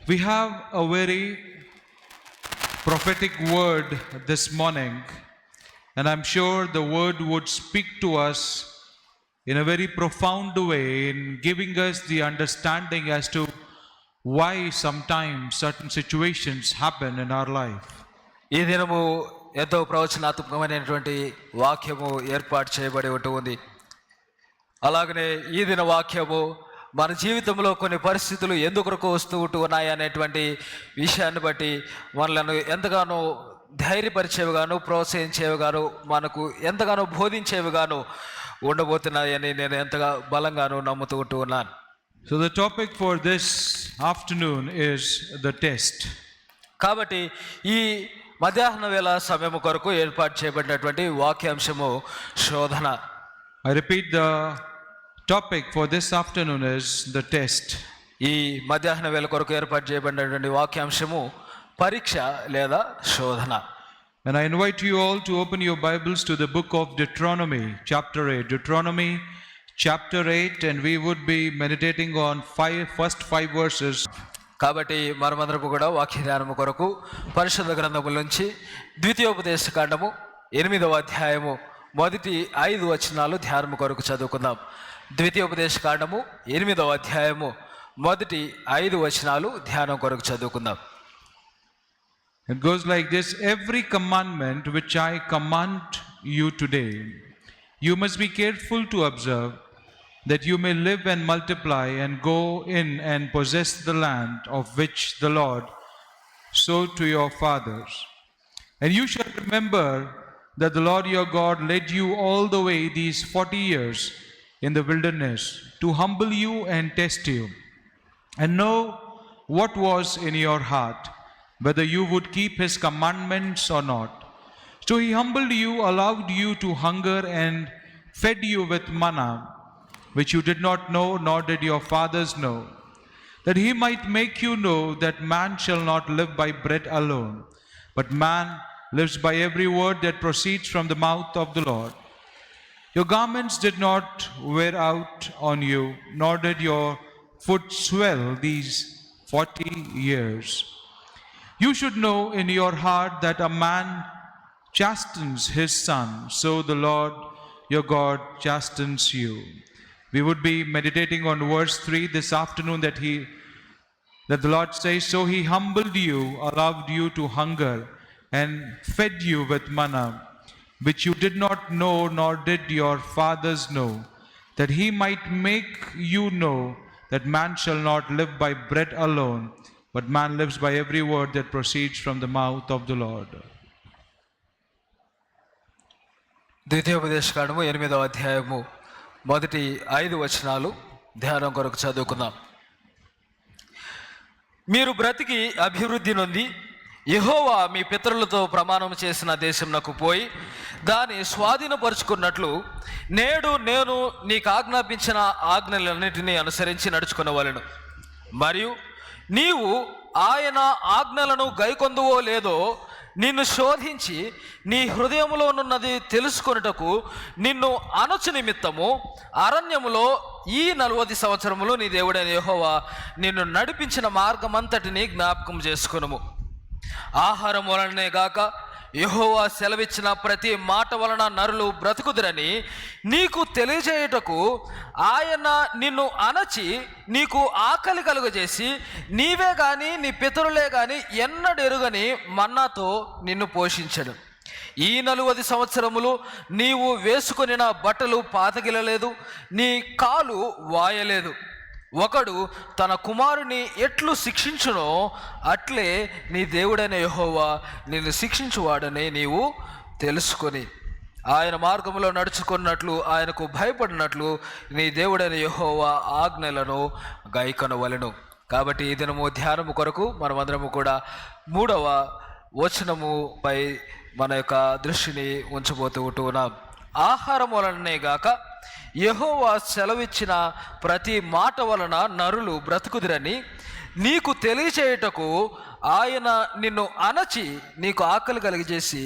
We have a very prophetic word this morning, and I'm sure the word would speak to us in a very profound way in giving us the understanding as to why sometimes certain situations happen in our life. ఈ దినము ఎంతో ప్రవచనాత్మకమైనటువంటి వాక్యము ఏర్పాటు చేయబడి ఉంటుంది. అలాగనే ఈ దిన వాక్యము మన జీవితంలో కొన్ని పరిస్థితులు ఎందుకొరకు వస్తూ ఉన్నాయి అనేటువంటి విషయాన్ని బట్టి మనలను ఎంతగానో ధైర్యపరిచేవిగాను, ప్రోత్సహించేవిగాను, మనకు ఎంతగానో బోధించేవిగాను ఉండబోతున్నాయని నేను ఎంతగా బలంగాను నమ్ముతూ ఉన్నాను. So the topic for this afternoon is the test. కాబట్టి ఈ మధ్యాహ్న వేళ సమయం కొరకు ఏర్పాటు చేయబడినటువంటి వాక్యాంశము శోధన. I repeat, the topic for this afternoon is the test. ఈ మధ్యాహ్న వేళ కొరకు ఏర్పాటు చేయబడినటువంటి వాక్యాంశము పరీక్ష లేదా శోధన. And I invite you all to open your Bibles to the book of Deuteronomy, chapter 8. Deuteronomy, chapter 8, and we would be meditating on first five verses. కాబట్టి మనమందరము కూడా వాక్య ధ్యానము కొరకు పరిశుద్ధ గ్రంథముల నుంచి ద్వితీయోపదేశ కాండము 8వ అధ్యాయము మొదటి 5 వచనాలు ధ్యానము కొరకు చదువుకుందాం. ద్వితీయోపదేశ కాండము 8వ అధ్యాయము మొదటి 5 వచనాలు ధ్యానం కొరకు చదువుకుందాం. It goes like this: every commandment which I command you today, you must be careful to observe, that you may live and multiply and go in and possess the land of which the Lord swore to your fathers. And you shall remember that the Lord your God led you all the way these 40 years in the wilderness to humble you and test you, and know what was in your heart, whether you would keep his commandments or not. So he humbled you, allowed you to hunger, and fed you with manna, which you did not know, nor did your fathers know, that he might make you know that man shall not live by bread alone, but man lives by every word that proceeds from the mouth of the Lord. Your garments did not wear out on you, nor did your foot swell these 40 years. You should know in your heart that a man chastens his son, so the Lord your God chastens you. We would be meditating on verse 3 this afternoon, that the Lord says, so he humbled you, allowed you to hunger, and fed you with manna, which you did not know, nor did your fathers know, that he might make you know that man shall not live by bread alone, but man lives by every word that proceeds from the mouth of the Lord. ద్వితీయోపదేశ కాండము 8వ అధ్యాయము మొదటి 5 వచనాలు ధ్యానం కొరకు చదువుకుందాం. మీరు బ్రతికి అభివృద్ధి నొంది యెహోవా మీ పితరులతో ప్రమాణం చేసిన దేశంనకు పోయి దాన్ని స్వాధీనపరుచుకున్నట్లు నేడు నేను నీకు ఆజ్ఞాపించిన ఆజ్ఞలన్నిటినీ అనుసరించి నడుచుకునవలెను. మరియు నీవు ఆయన ఆజ్ఞలను గైకొందువో లేదో నిన్ను శోధించి నీ హృదయములోనున్నది తెలుసుకొనుటకు నిన్ను అనచు నిమిత్తము అరణ్యములో ఈ 40 సంవత్సరములు నీ దేవుడైన యెహోవా నిన్ను నడిపించిన మార్గమంతటిని జ్ఞాపకం చేసుకొనుము. ఆహారం వలనే గాక యెహోవా సెలవిచ్చిన ప్రతి మాట వలన నరులు బ్రతుకుదురని నీకు తెలియజేయుటకు ఆయన నిన్ను అనచి నీకు ఆకలి కలుగజేసి నీవే గాని నీ పితరులే గాని ఎన్నడెరుగని మన్నాతో నిన్ను పోషించడు. ఈ 40 సంవత్సరములు నీవు వేసుకొనిన బట్టలు పాతగిలలేదు, నీ కాలు వాయలేదు. ఒకడు తన కుమారుని ఎట్లు శిక్షించునో అట్లే నీ దేవుడైన యెహోవా నిన్ను శిక్షించువాడని నీవు తెలుసుకొని ఆయన మార్గంలో నడుచుకున్నట్లు ఆయనకు భయపడినట్లు నీ దేవుడైన యెహోవా ఆజ్ఞలను గైకొనవలెను. కాబట్టి ఈ దినము ధ్యానము కొరకు మనమందరము కూడా 3వ వచనముపై మన యొక్క దృష్టిని ఉంచబోతూ ఉన్నాం. ఆహారం వలనే గాక యెహోవా సెలవిచ్చిన ప్రతి మాట వలన నరులు బ్రతుకుదురని నీకు తెలియచేయుటకు ఆయన నిన్ను అనచి నీకు ఆకలి కలిగజేసి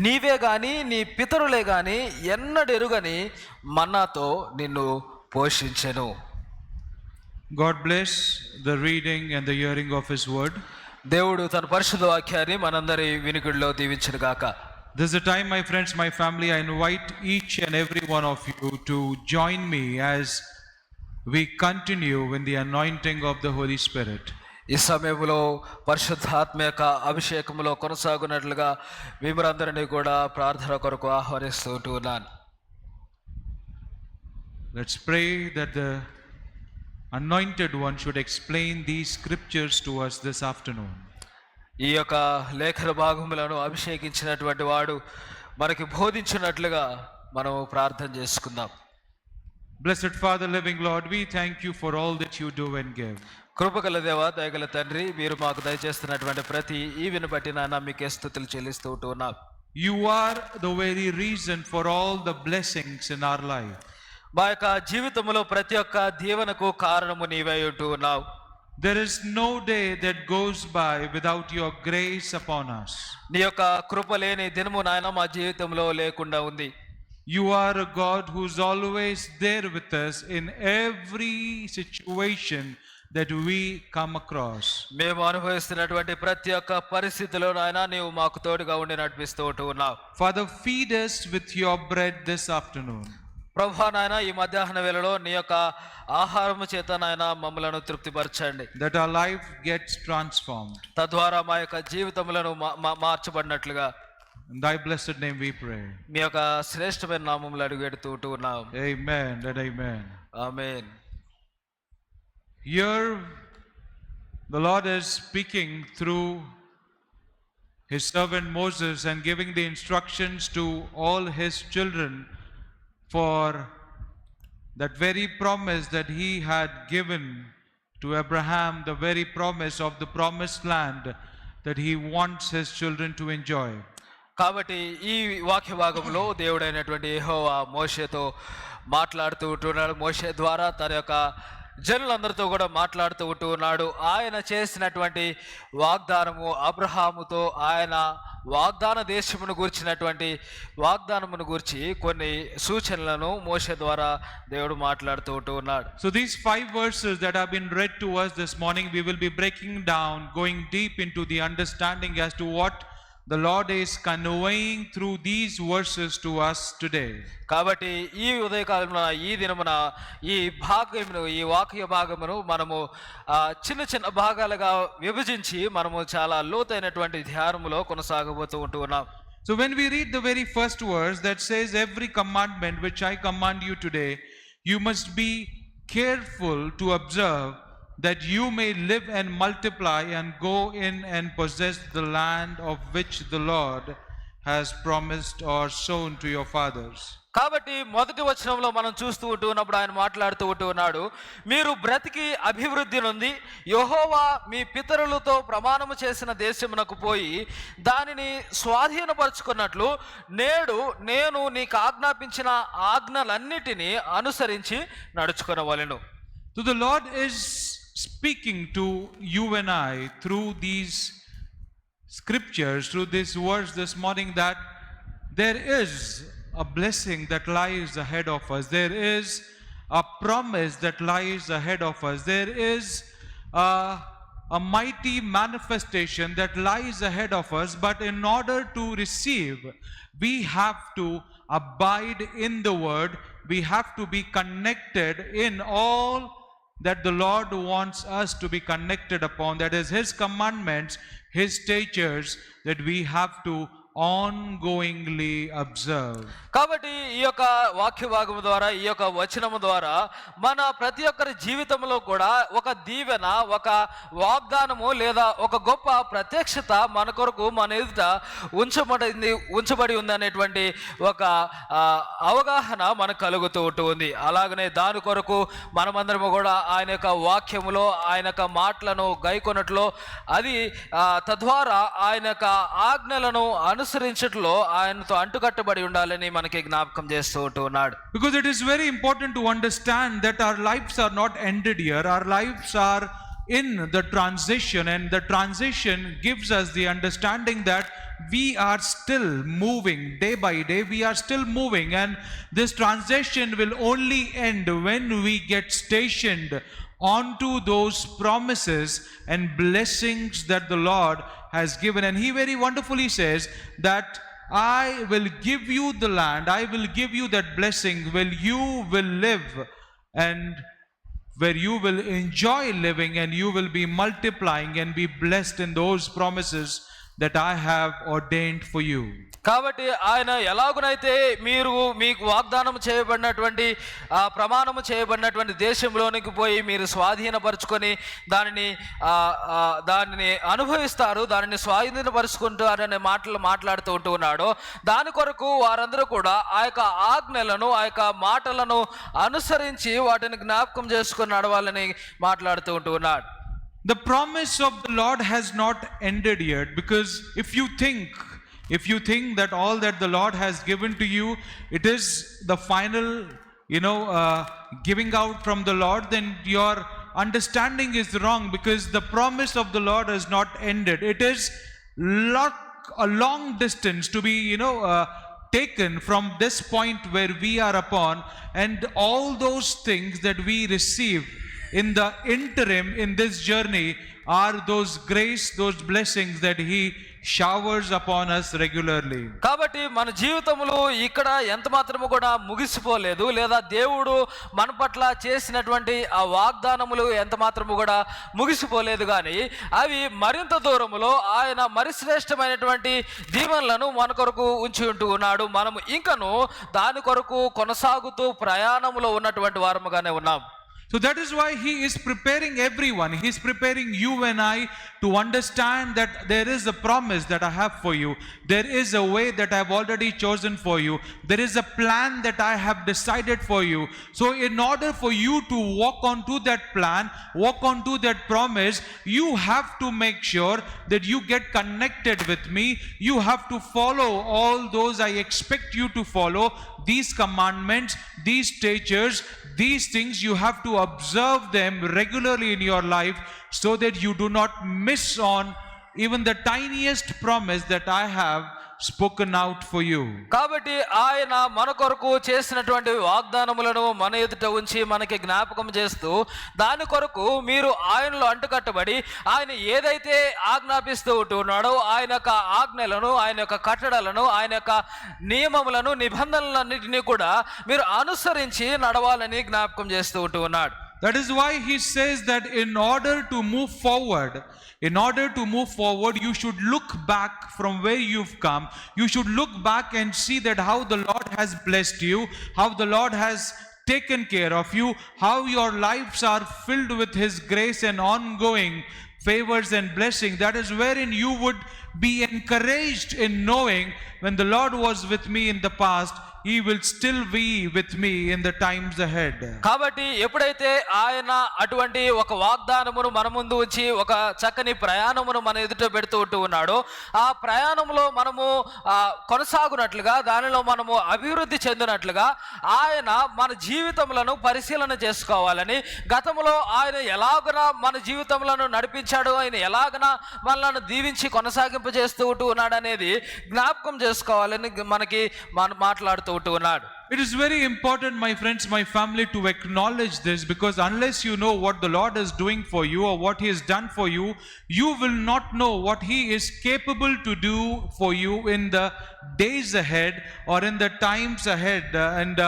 నీవే గాని నీ పితరులే గాని ఎన్నడెరుగని మన్నాతో నిన్ను పోషించెను. God bless the reading and the hearing of His word. దేవుడు తన పరిశుద్ధ వాక్యాన్ని మనందరి వినికిడిలో దీవించును గాక. This is the time, my friends, my family, I invite each and every one of you to join me as we continue in the anointing of the Holy Spirit. ఈ సమయంలో పరిశుద్ధాత్మ యొక్క అభిషేకంలో కొనసాగునట్లుగా మిమ్మల్ందరినీ కూడా ప్రార్థన కొరకు ఆహ్వానిస్తూ ఉన్నాను. Let's pray that the anointed one should explain these scriptures to us this afternoon. ఈ యొక్క లేఖన భాగములను అభిషేకించినటువంటి వాడు మనకి బోధించినట్లుగా మనం ప్రార్థన చేసుకుందాం. Blessed Father, living Lord, we thank you for all that you do and give. కృపగల దేవ, దయగల తండ్రి, మీరు మాకు దయచేస్తున్నటువంటి ప్రతి ఈవిని బట్టి నాన్న మీకే స్తుతులు చెల్లిస్తూ ఉన్నాం. You are the very reason for all the blessings in our life. మా యొక్క జీవితంలో ప్రతి ఒక్క దీవెనకు కారణము నీవై ఉంటూ ఉన్నావు. There is no day that goes by without your grace upon us. నీ యొక్క కృప లేని దినము నాయన మా జీవితంలో లేకుండా ఉంది. You are a God who's always there with us in every situation that we come across. మేము అనుభవిస్తున్నటువంటి ప్రతి ఒక్క పరిస్థితిలో నాయన నీవు మాకు తోడుగా ఉండి నడిపిస్తూ ఉన్నావు. Father, feed us with your bread this afternoon. ప్రభువా నాయన, ఈ మధ్యాహ్న వేళలో నీ యొక్క ఆహారము చేత నాయన మమ్మలను తృప్తిపరచండి. That our life gets transformed. తద్వారా మా యొక్క జీవితములను మార్చబడినట్లుగా In thy blessed name we pray. మీ యొక్క శ్రేష్టమైన నామములు అడుగుపెడుతూ ఉన్నాం. Amen and amen. Amen. Here the Lord is speaking through his servant Moses and giving the instructions to all his children for that very promise that he had given to Abraham, the very promise of the promised land that he wants his children to enjoy. కాబట్టి ఈ వాక్య భాగంలో దేవుడైనటువంటి యెహోవా మోషేతో మాట్లాడుతూ ఉంటున్నాడు. మోషే ద్వారా తన యొక్క జనులందరితో కూడా మాట్లాడుతూ ఉంటున్నాడు. ఆయన చేసినటువంటి వాగ్దానము అబ్రహాముతో, ఆయన వాగ్దాన దేశమును గురించినటువంటి వాగ్దానమును గురించి కొన్ని సూచనలను మోషే ద్వారా దేవుడు మాట్లాడుతూ ఉన్నాడు. So these 5 verses that have been read to us this morning, we will be breaking down, going deep into the understanding as to what the Lord is conveying through these verses to us today. కాబట్టి ఈ ఉదయకాలంలో ఈ దినమున ఈ భాగమును, ఈ వాక్య భాగమును మనము చిన్న చిన్న భాగాలుగా విభజించి మనము చాలా లోతైనటువంటి ధ్యానములో కొనసాగబోతూ ఉన్నాం. So when we read the very first verse that says, every commandment which I command you today, you must be careful to observe that you may live and multiply and go in and possess the land of which the Lord has promised or sown to your fathers. కాబట్టి మొదటి వచనంలో మనం చూస్తూ ఉన్నప్పుడు ఆయన మాట్లాడుతూ ఉన్నాడు, మీరు బ్రతికి అభివృద్ధి నొంది యెహోవా మీ పితరులతో ప్రమాణము చేసిన దేశమునకు పోయి దానిని స్వాధీనపరుచుకున్నట్లు నేడు నేను నీకు ఆజ్ఞాపించిన ఆజ్ఞలన్నిటినీ అనుసరించి నడుచుకొనవలెను. So the Lord is speaking to you and I through these scriptures, through this verse this morning, that there is a blessing that lies ahead of us. There is a promise that lies ahead of us. There is a mighty manifestation that lies ahead of us. But in order to receive, we have to abide in the word. We have to be connected in all that the Lord wants us to be connected upon. That is his commandments, his statutes, that we have to ongoingly observe. కాబట్టి ఈ యొక్క వాక్య భాగము ద్వారా, ఈ యొక్క వచనము ద్వారా మన ప్రతి ఒక్కరి జీవితంలో కూడా ఒక దీవెన, ఒక వాగ్దానము లేదా ఒక గొప్ప ప్రత్యక్షత మన కొరకు మన ఎదుట ఉంచబడి ఉంది అనేటువంటి ఒక అవగాహన మనకు కలుగుతూ ఉంటుంది. అలాగనే దాని కొరకు మనమందరము కూడా ఆయన యొక్క వాక్యములో, ఆయన యొక్క మాటలను గైకొనట్లో, అది తద్వారా ఆయన యొక్క ఆజ్ఞలను అనుసరించట్లో ఆయనతో అంటుకట్టబడి ఉండాలని మనకి జ్ఞాపకం చేస్తూ ఉన్నాడు. Because it is very important to understand that our lives are not ended here. Our lives are in the transition, and the transition gives us the understanding that we are still moving day by day. We are still moving, and this transition will only end when we get stationed onto those promises and blessings that the Lord has given. And he very wonderfully says that I will give you the land, I will give you that blessing where you will live and where you will enjoy living, and you will be multiplying and be blessed in those promises that I have ordained for you. కాబట్టి ఆయన ఎలాగునైతే మీరు మీకు వాగ్దానం చేయబడినటువంటి ప్రమాణము చేయబడినటువంటి దేశంలోనికి పోయి మీరు స్వాధీనపరుచుకొని దానిని అనుభవిస్తారు, దానిని స్వాధీనపరుచుకుంటారనే మాటలు మాట్లాడుతూ ఉన్నాడో, దాని కొరకు వారందరూ కూడా ఆ యొక్క ఆజ్ఞలను ఆ యొక్క మాటలను అనుసరించి వాటిని జ్ఞాపకం చేసుకొని నడవాలని మాట్లాడుతూ ఉన్నాడు. The promise of the Lord has not ended yet, because if you think that all that the Lord has given to you, it is the final, giving out from the Lord, then your understanding is wrong, because the promise of the Lord has not ended. It is a long distance to be, taken from this point where we are upon, and all those things that we receive in the interim in this journey are those grace, those blessings that he showers upon us regularly. కాబట్టి మన జీవితంలో ఇక్కడ ఎంత మాత్రము కూడా ముగిసిపోలేదు, లేదా దేవుడు మన పట్ల చేసినటువంటి ఆ వాగ్దానములు ఎంత మాత్రము కూడా ముగిసిపోలేదు, కానీ అవి మరింత దూరములో ఆయన మరి శ్రేష్టమైనటువంటి దీవెనలను మన కొరకు ఉంచి ఉంటూ ఉన్నాడు. మనము ఇంకను దాని కొరకు కొనసాగుతూ ప్రయాణములో ఉన్నటువంటి వారముగానే ఉన్నాం. So that is why he is preparing everyone. He is preparing you and I to understand that there is a promise that I have for you. There is a way that I have already chosen for you. There is a plan that I have decided for you. So in order for you to walk onto that plan, walk onto that promise, you have to make sure that you get connected with me. You have to follow all those I expect you to follow. These commandments, these statutes, these things, you have to observe them regularly in your life, so that you do not miss on even the tiniest promise that I have spoken out for you. కాబట్టి ఆయన మన కొరకు చేసినటువంటి వాగ్దానములను మన ఎదుట ఉంచి మనకి జ్ఞాపకం చేస్తూ, దాని కొరకు మీరు ఆయనలో అంటుకట్టబడి ఆయన ఏదైతే ఆజ్ఞాపిస్తూ ఉంటున్నాడో ఆయన యొక్క ఆజ్ఞలను, ఆయన యొక్క కట్టడలను, ఆయన యొక్క నియమములను, నిబంధనలన్నిటినీ కూడా మీరు అనుసరించి నడవాలని జ్ఞాపకం చేస్తూ ఉంటున్నాడు. That is why he says that in order to move forward, you should look back from where you've come. You should look back and see that how the Lord has blessed you, how the Lord has taken care of you, how your lives are filled with his grace and ongoing favors and blessing. That is wherein you would be encouraged in knowing, when the Lord was with me in the past, he will still be with me in the times ahead. కాబట్టి ఎప్పుడైతే ఆయన అటువంటి ఒక వాగ్దానమును మన ముందు ఉంచి ఒక చక్కని ప్రయాణమును మన ఎదుట పెడుతూ ఉన్నాడో, ఆ ప్రయాణంలో మనము కొనసాగునట్లుగా, దానిలో మనము అభివృద్ధి చెందినట్లుగా ఆయన మన జీవితములను పరిశీలన చేసుకోవాలని, గతంలో ఆయన ఎలాగన మన జీవితములను నడిపించాడు, ఆయన ఎలాగన మనలను దీవించి కొనసాగింపజేస్తూ ఉన్నాడు అనేది జ్ఞాపకం చేసుకోవాలని మనకి మాట్లాడుతూ ఉన్నాడు. It is very important, my friends, my family, to acknowledge this, because unless you know what the Lord is doing for you or what he has done for you, you will not know what he is capable to do for you in the days ahead or in the times ahead, and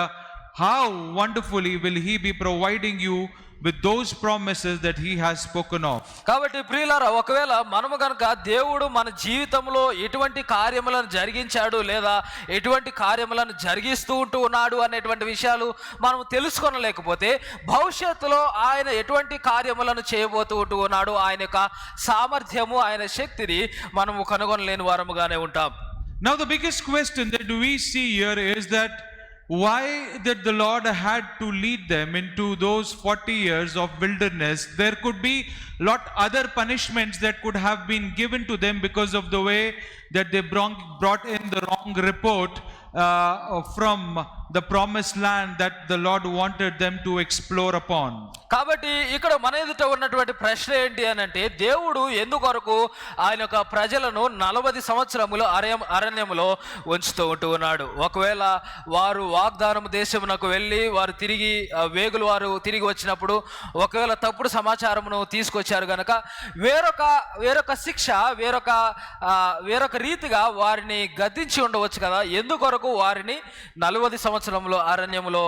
how wonderfully will he be providing you with those promises that he has spoken of. కాబట్టి ప్రియులారా, ఒకవేళ మనము గనుక దేవుడు మన జీవితంలో ఎటువంటి కార్యములను జరిగించాడు, లేదా ఎటువంటి కార్యములను జరిగిస్తూ ఉన్నాడు అనేటువంటి విషయాలు మనం తెలుసుకోనలేకపోతే, భవిష్యత్తులో ఆయన ఎటువంటి కార్యములను చేయబోతూ ఉన్నాడు, ఆయన యొక్క సామర్థ్యము, ఆయన శక్తిని మనము కనుగొనలేని వారముగానే ఉంటాం. Now the biggest question that we see here is that why did the Lord had to lead them into those 40 years of wilderness? There could be lot other punishments that could have been given to them because of the way that they brought in the wrong report from the promised land that the Lord wanted them to explore upon. కాబట్టి ఇక్కడ మన ఎదుట ఉన్నటువంటి ప్రశ్న ఏంటి అని అంటే, దేవుడు ఎందుకొరకు ఆయన యొక్క ప్రజలను 40 సంవత్సరములు అరణ్యములో ఉంచుతూ ఉంటూ ఉన్నాడు. ఒకవేళ వారు వాగ్దానం దేశమునకు వెళ్ళి వారు తిరిగి వేగులు వారు తిరిగి వచ్చినప్పుడు ఒకవేళ తప్పుడు సమాచారమును తీసుకొచ్చారు గనక వేరొక శిక్ష వేరొక రీతిగా వారిని గద్దించి ఉండవచ్చు కదా. ఎందుకొరకు వారిని 40 సంవత్సరములు అరణ్యములో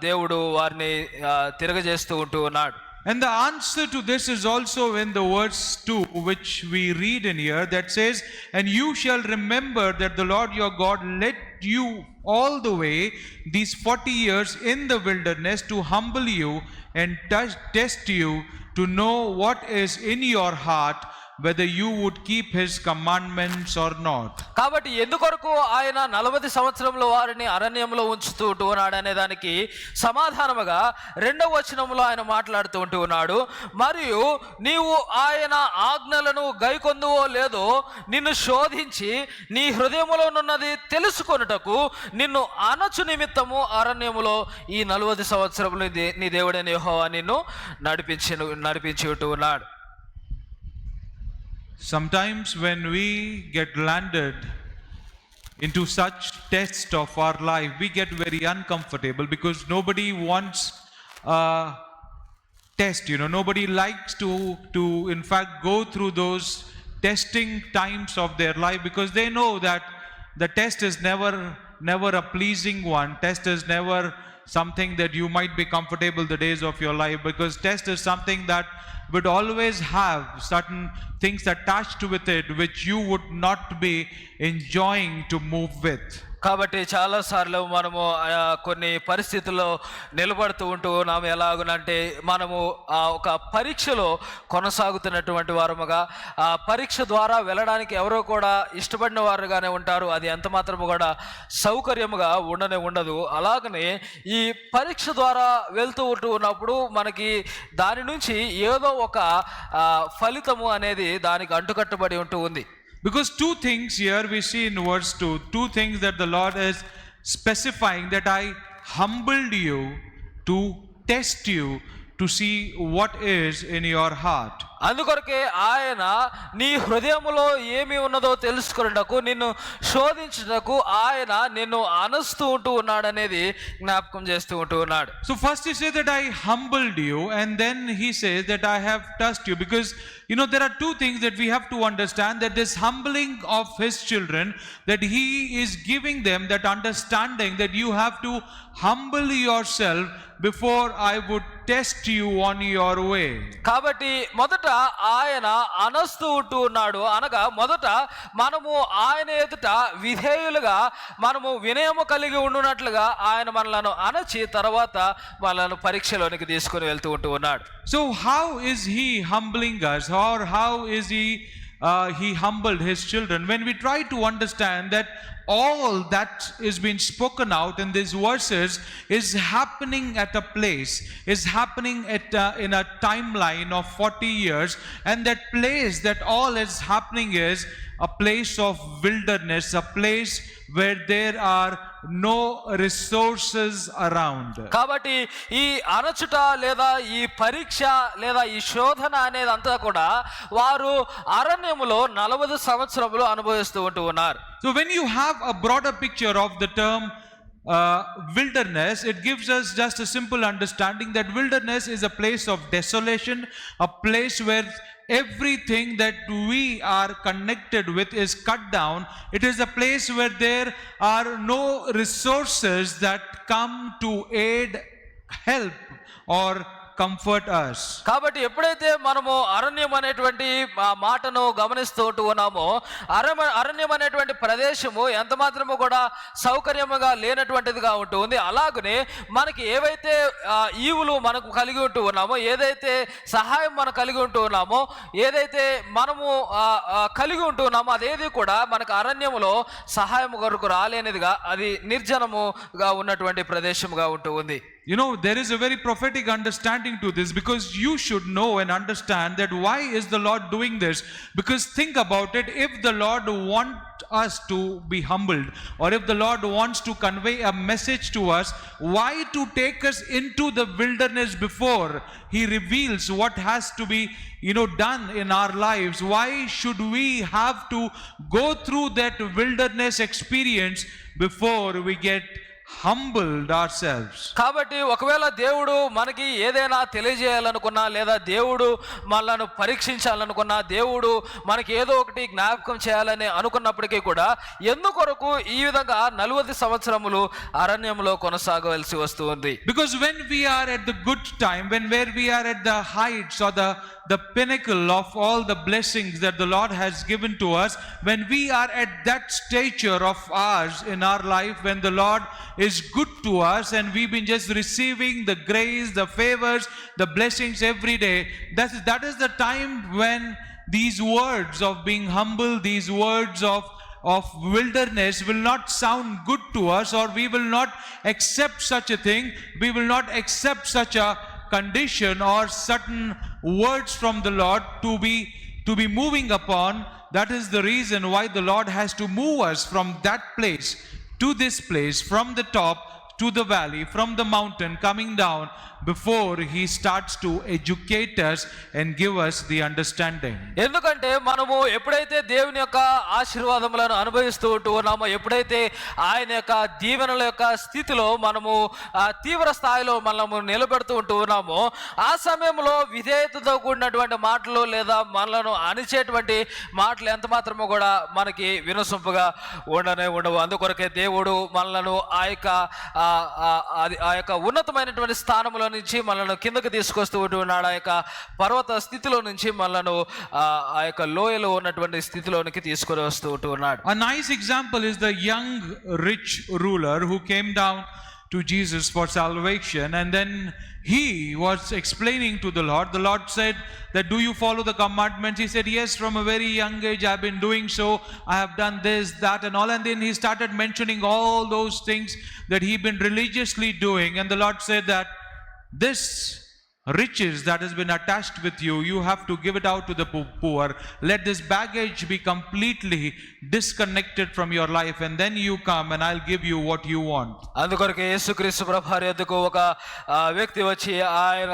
దేవుడు వారిని తిరగజేస్తూ ఉంటూ ఉన్నాడు. And the answer to this is also in the verse 2 which we read in here, that says, and you shall remember that the Lord your God led you all the way these 40 years in the wilderness to humble you and test you to know what is in your heart, whether you would keep his commandments or not. కాబట్టి ఎందుకొరకు ఆయన 40 సంవత్సరంలో వారిని అరణ్యంలో ఉంచుతూ ఉన్నాడు అనే దానికి సమాధానముగా 2వ వచనంలో ఆయన మాట్లాడుతూ ఉంటూ ఉన్నాడు. మరియు నీవు ఆయన ఆజ్ఞలను గైకొందువో లేదో నిన్ను శోధించి నీ హృదయములోనున్నది తెలుసుకొనుటకు నిన్ను అనచు నిమిత్తము అరణ్యములో ఈ 40 సంవత్సరములు నీ దేవుడైన యెహోవా నిన్ను నడిపించి ఉంటూ ఉన్నాడు. Sometimes when we get landed into such test of our life, we get very uncomfortable because nobody wants a test, nobody likes to in fact go through those testing times of their life, because they know that the test is never a pleasing one. Test is never something that you might be comfortable the days of your life, because test is something that would always have certain things attached with it which you would not be enjoying to move with. కాబట్టి చాలాసార్లు మనము కొన్ని పరిస్థితుల్లో నిలబడుతూ ఉంటూ ఉన్నాము. ఎలాగునంటే మనము ఒక పరీక్షలో కొనసాగుతున్నటువంటి వారముగా, ఆ పరీక్ష ద్వారా వెళ్ళడానికి ఎవరో కూడా ఇష్టపడిన వారుగానే ఉంటారు. అది ఎంత మాత్రము కూడా సౌకర్యముగా ఉండదు. అలాగనే ఈ పరీక్ష ద్వారా వెళ్తూ ఉన్నప్పుడు మనకి దాని నుంచి ఏదో ఒక ఫలితము అనేది దానికి అంటుకట్టుబడి ఉంటూ ఉంది. Because two things here we see in verse 2, two things that the Lord is specifying, that I humbled you to test you to see what is in your heart. అందుకొరకే ఆయన నీ హృదయములో ఏమి ఉన్నదో తెలుసుకొనుటకు నిన్ను శోధించుటకు ఆయన నిన్ను అనస్తూ ఉంటూ ఉన్నాడు అనేది జ్ఞాపకం చేస్తూ ఉంటూ ఉన్నాడు. So first he says that I humbled you, and then he says that I have tested you, because there are two things that we have to understand, that this humbling of his children, that he is giving them that understanding that you have to humble yourself before I would test you on your way. కాబట్టి మొదట ఆయన అనస్తూ ఉంటూ ఉన్నాడు. అనగా మొదట మనము ఆయన ఎదుట విధేయులుగా మనము వినయము కలిగి ఉండునట్లుగా ఆయన మనలను అనచి తర్వాత మనలను పరీక్షలోనికి తీసుకుని వెళ్తూ ఉంటూ ఉన్నాడు. So how is he humbling us, or how is he humbled his children? When we try to understand that all that is being spoken out in these verses is happening at a place, is happening in a timeline of 40 years, and that place that all is happening is a place of wilderness, a place where there are no resources around. కాబట్టి ఈ అనచుట లేదా ఈ పరీక్ష లేదా ఈ శోధన అనేది అంతా కూడా వారు అరణ్యములో 40 సంవత్సరములు అనుభవిస్తూ ఉంటూ ఉన్నారు. So when you have a broader picture of the term wilderness, it gives us just a simple understanding that wilderness is a place of desolation, a place where everything that we are connected with is cut down. It is a place where there are no resources that come to aid, help, or comfort us. కాబట్టి ఎప్పుడైతే మనము అరణ్యం అనేటువంటి మాటను గమనిస్తూ ఉన్నామో, అరణ్యం అనేటువంటి ప్రదేశము ఎంత మాత్రము కూడా సౌకర్యముగా లేనటువంటిదిగా ఉంటుంది. అలాగనే మనకి ఏవైతే ఈవులు మనకు కలిగి ఉంటూ ఉన్నామో, ఏదైతే సహాయం మనం కలిగి ఉంటూ ఉన్నామో, ఏదైతే మనము కలిగి ఉంటూ ఉన్నామో, అదేది కూడా మనకు అరణ్యములో సహాయం కొరకు రాలేనిదిగా, అది నిర్జనముగా ఉన్నటువంటి ప్రదేశముగా ఉంటూ ఉంది. You know, there is a very prophetic understanding to this, because you should know and understand that why is the Lord doing this. Because think about it, if the Lord wants us to be humbled, or if the Lord wants to convey a message to us, why to take us into the wilderness before he reveals what has to be, done in our lives? Why should we have to go through that wilderness experience before we get humbled ourselves? కాబట్టి ఒకవేళ దేవుడు మనకి ఏదైనా తెలియజేయాలనుకున్నా, లేదా దేవుడు మనలను పరీక్షించాలనుకున్నా, దేవుడు మనకి ఏదో ఒకటి జ్ఞాపకం చేయాలని అనుకున్నప్పటికీ కూడా ఎందుకొరకు ఈ విధంగా 40 సంవత్సరములు అరణ్యంలో కొనసాగవలసి వస్తుంది? Because when we are at the good time, where we are at the heights or the pinnacle of all the blessings that the Lord has given to us, when we are at that stature of ours in our life, when the Lord is good to us and we've been just receiving the grace, the favors, the blessings every day, that is the time when these words of being humble, these words of wilderness will not sound good to us, or we will not accept such a thing. We will not accept such a condition or certain words from the Lord to be moving upon. That is the reason why the Lord has to move us from that place to this place, from the top to the valley, from the mountain coming down, before he starts to educate us and give us the understanding. ఎందుకంటే మనము ఎప్పుడైతే దేవుని యొక్క ఆశీర్వాదములను అనుభవిస్తూ ఉన్నామో, ఎప్పుడైతే ఆయన యొక్క దీవెనల యొక్క స్థితిలో మనము తీవ్ర స్థాయిలో మనము నిలబెడుతూ ఉన్నామో, ఆ సమయంలో విధేయతతో కూడినటువంటి మాటలు లేదా మనలను అణిచేటువంటి మాటలు ఎంత మాత్రమో కూడా మనకి వినసొంపుగా ఉండవు. అందుకొరకే దేవుడు మనలను ఆ యొక్క ఉన్నతమైనటువంటి స్థానంలో నుంచి మనల్ని కిందకి తీసుకొస్తూ ఉన్నాడు. ఆ యొక్క పర్వత స్థితిలో నుంచి మనల్ని ఆ యొక్క లోయలో ఉన్నటువంటి స్థితిలోనికి తీసుకొని వస్తూ ఉన్నాడు. A nice example is the young rich ruler who came down to Jesus for salvation, and then he was explaining to the Lord. The Lord said that, do you follow the commandments? He said, yes, from a very young age I've been doing so. I have done this, that and all. And then he started mentioning all those things that he'd been religiously doing. And the Lord said that this riches that has been attached with you, you have to give it out to the poor. Let this baggage be completely disconnected from your life, and then you come and I'll give you what you want. అందుకొరకు యేసుక్రీస్తు ప్రభువారి యొద్దకు ఒక వ్యక్తి వచ్చి ఆయన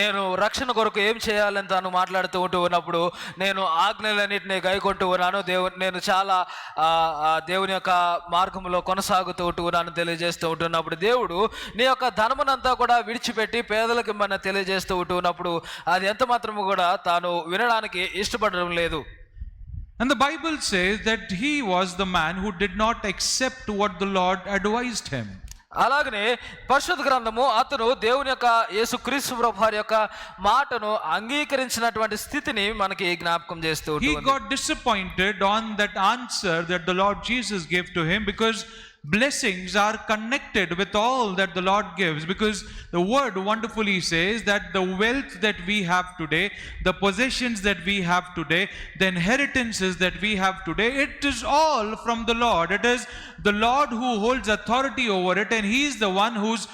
నేను రక్షణ కొరకు ఏం చేయాలని తాను మాట్లాడుతూ ఉన్నప్పుడు, నేను ఆజ్ఞలన్నింటినీ గైకొంటూ ఉన్నాను, నేను చాలా దేవుని యొక్క మార్గంలో కొనసాగుతూ ఉన్నాను తెలియజేస్తూ ఉంటున్నప్పుడు, దేవుడు నీ యొక్క ధనమునంతా కూడా విడిచిపెట్టి పేదలకు మన తెలియజేస్తూ ఉన్నప్పుడు అది ఎంత మాత్రము కూడా తాను వినడానికి ఇష్టపడడం లేదు. And the Bible says that he was the man who did not accept what the Lord advised him. అలాగనే పరిశుద్ధ గ్రంథము అతను దేవుని యొక్క యేసుక్రీస్తు ప్రభువారి యొక్క మాటను అంగీకరించినటువంటి స్థితిని మనకి జ్ఞాపకం చేస్తూ ఉంటుంది. He got disappointed on that answer that the Lord Jesus gave to him, because blessings are connected with all that the Lord gives. Because the word wonderfully says that the wealth that we have today, the possessions that we have today, the inheritances that we have today, it is all from the Lord. It is the Lord who holds authority over it, and he is the one who's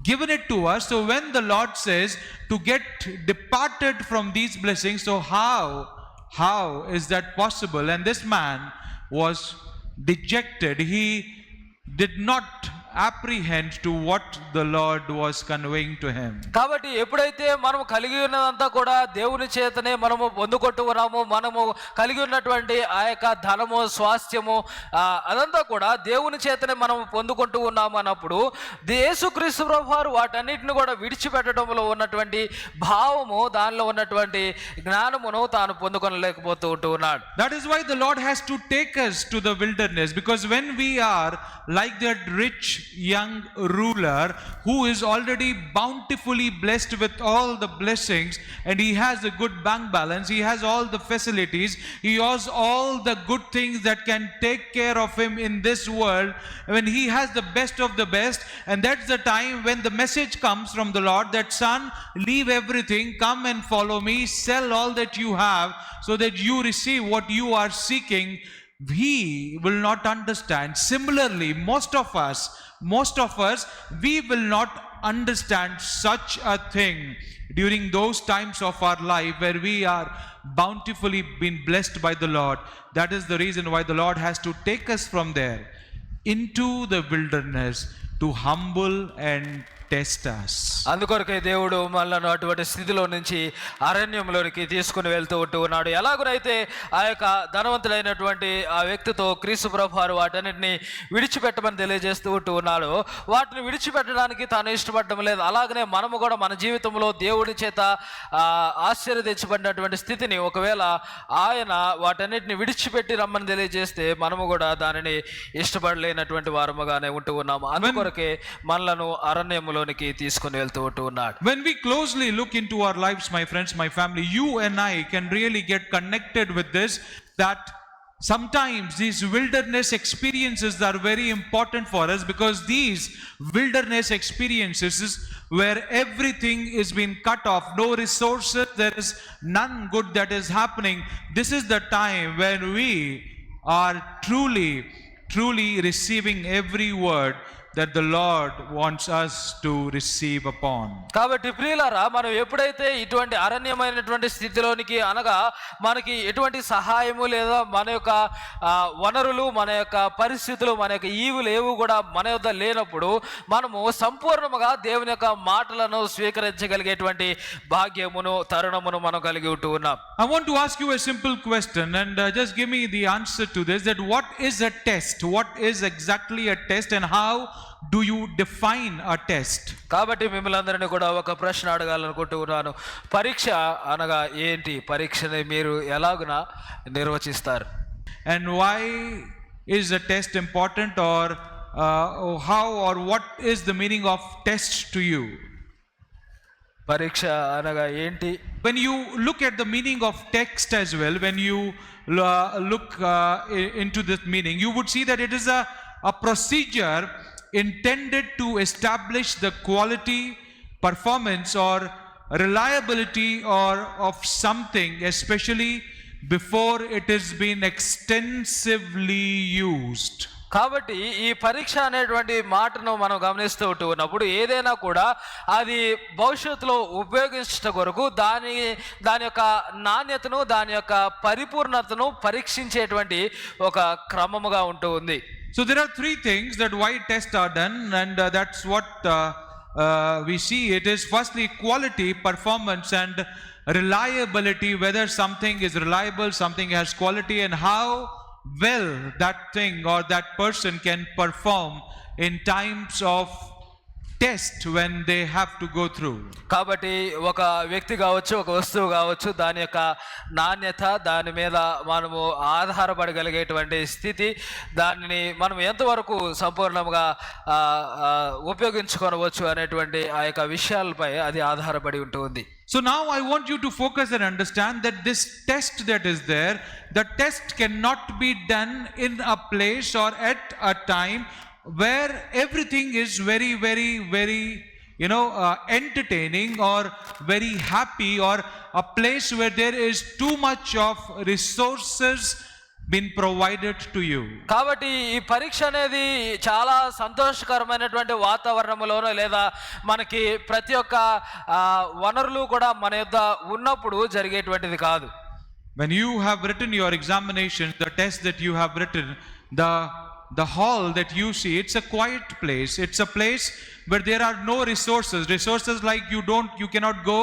given it to us. So when the Lord says to get departed from these blessings, so how is that possible? And this man was dejected. He did not apprehend to what the Lord was conveying to him. కాబట్టి ఎప్పుడైతే మనము కలిగి ఉన్నదంతా కూడా దేవుని చేతనే మనము పొందుకుంటూ ఉన్నాము, మనము కలిగి ఉన్నటువంటి ఆ యొక్క ధనము, స్వాస్థ్యము అదంతా కూడా దేవుని చేతనే మనము పొందుకుంటూ ఉన్నాము అన్నప్పుడు యేసుక్రీస్తు ప్రభువారు వాటన్నిటిని కూడా విడిచిపెట్టడంలో ఉన్నటువంటి భావము, దానిలో ఉన్నటువంటి జ్ఞానమును తాను పొందుకొనలేకపోతూ ఉన్నాడు. That is why the Lord has to take us to the wilderness, because when we are like that rich young ruler who is already bountifully blessed with all the blessings, and he has a good bank balance, he has all the facilities, he has all the good things that can take care of him in this world, when he has the best of the best, and that's the time when the message comes from the Lord that, son, leave everything, come and follow me, sell all that you have so that you receive what you are seeking. He will not understand. Similarly, most of us, we will not understand such a thing during those times of our life where we are bountifully been blessed by the Lord. That is the reason why the Lord has to take us from there into the wilderness to humble and test us. అందుకొరకే దేవుడు మనల్ని అటువంటి స్థితిలో నుంచి అరణ్యంలోనికి తీసుకుని వెళ్తూ ఉన్నాడు. ఎలాగునైతే ఆ యొక్క ధనవంతుడైనటువంటి ఆ వ్యక్తితో క్రీస్తు ప్రభువారు వాటన్నిటిని విడిచిపెట్టమని తెలియజేస్తూ ఉన్నాడు. వాటిని విడిచిపెట్టడానికి తాను ఇష్టపడడం లేదు. అలాగనే మనము కూడా మన జీవితంలో దేవుడి చేత ఆశీర్వదించబడినటువంటి స్థితిని ఒకవేళ ఆయన వాటన్నిటిని విడిచిపెట్టి రమ్మని తెలియజేస్తే మనము కూడా దానిని ఇష్టపడలేనటువంటి వారముగానే ఉంటూ ఉన్నాము. అందుకొరకే మనలను అరణ్యములో తీసుకొని వెళ్తూ ఉన్నాడు. When we closely look into our lives, my friends, my family, you and I can really get connected with this, that sometimes these wilderness experiences are very important for us, because these wilderness experiences is where everything is being cut off, no resources, there is none good that is happening. This is the time when we are truly receiving every word that the Lord wants us to receive upon. కాబట్టి ప్రియులారా, మనం ఎప్పుడైతే ఇటువంటి అరణ్యమైనటువంటి స్థితిలోనికి, అనగా మనకి ఎటువంటి సహాయము లేదా మన యొక్క వనరులు, మన యొక్క పరిస్థితులు, మన యొక్క ఈవులు ఏవి కూడా మన యొద్ద లేనప్పుడు మనము సంపూర్ణముగా దేవుని యొక్క మాటలను స్వీకరించగలిగేటువంటి భాగ్యమును, తరుణమును మనం కలిగి ఉంటూ ఉన్నాం. I want to ask you a simple question, and just give me the answer to this, that what is a test? What is exactly a test, and how do you define a test? కాబట్టి మిమ్మల్ని అందరినీ కూడా ఒక ప్రశ్న అడగాలనుకుంటూ ఉన్నాను. పరీక్ష అనగా ఏంటి? పరీక్షని మీరు ఎలాగున నిర్వచిస్తారు? And why is a test important, or how or what is the meaning of test to you? పరీక్ష అనగా ఏంటి? When you look at the meaning of text as well, when you look into this meaning, you would see that it is a procedure intended to establish the quality, performance or reliability or of something, especially before it has been extensively used. కాబట్టి ఈ పరీక్ష అనేటువంటి మాటను మనం గమనిస్తూ ఉన్నప్పుడు ఏదైనా కూడా అది భవిష్యత్తులో ఉపయోగించట కొరకు దాని యొక్క నాణ్యతను, దాని యొక్క పరిపూర్ణతను పరీక్షించేటువంటి ఒక క్రమముగా ఉంటూ ఉంది. So there are three things that why tests are done, and that's what we see. It is firstly quality, performance and reliability, whether something is reliable, something has quality, and how well that thing or that person can perform in times of test when they have to go through. కాబట్టి ఒక వ్యక్తి కావచ్చు, ఒక వస్తువు కావచ్చు, దాని యొక్క నాణ్యత, దాని మీద మనము ఆధారపడగలిగేటువంటి స్థితి, దానిని మనం ఎంతవరకు సంపూర్ణంగా ఉపయోగించుకోవచ్చు అనేటువంటి ఆ యొక్క విషయాలపై అది ఆధారపడి ఉంటుంది. So now I want you to focus and understand that this test that is there, the test cannot be done in a place or at a time where everything is very entertaining or very happy, or a place where there is too much of resources been provided to you. కాబట్టి ఈ పరీక్ష అనేది చాలా సంతోషకరమైనటువంటి వాతావరణంలోనో లేదా మనకి ప్రతి ఒక్క వనరులు కూడా మన యొద్ద ఉన్నప్పుడు జరిగేటువంటిది కాదు. When you have written your examination, the test that you have written, the hall that you see, it's a quiet place. It's a place where there are no resources like you cannot go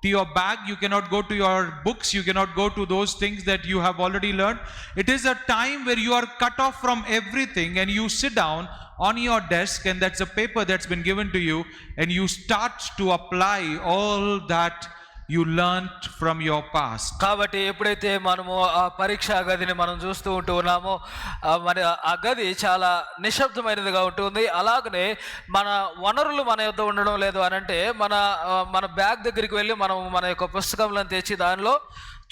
to your bag, you cannot go to your books, you cannot go to those things that you have already learned. It is a time where you are cut off from everything, and you sit down on your desk, and that's a paper that's been given to you, and you start to apply all that you learned from your past. కాబట్టి ఎప్పుడైతే మనము ఆ పరీక్షా గదిని మనం చూస్తూ ఉన్నామో, మరి ఆ గది చాలా నిశ్శబ్దమైనదిగా ఉంటుంది. అలాగనే మన వనరులు మన యొద్ద ఉండడం లేదు అని అంటే మన బ్యాగ్ దగ్గరికి వెళ్ళి మనం మన యొక్క పుస్తకములను తెచ్చి దానిలో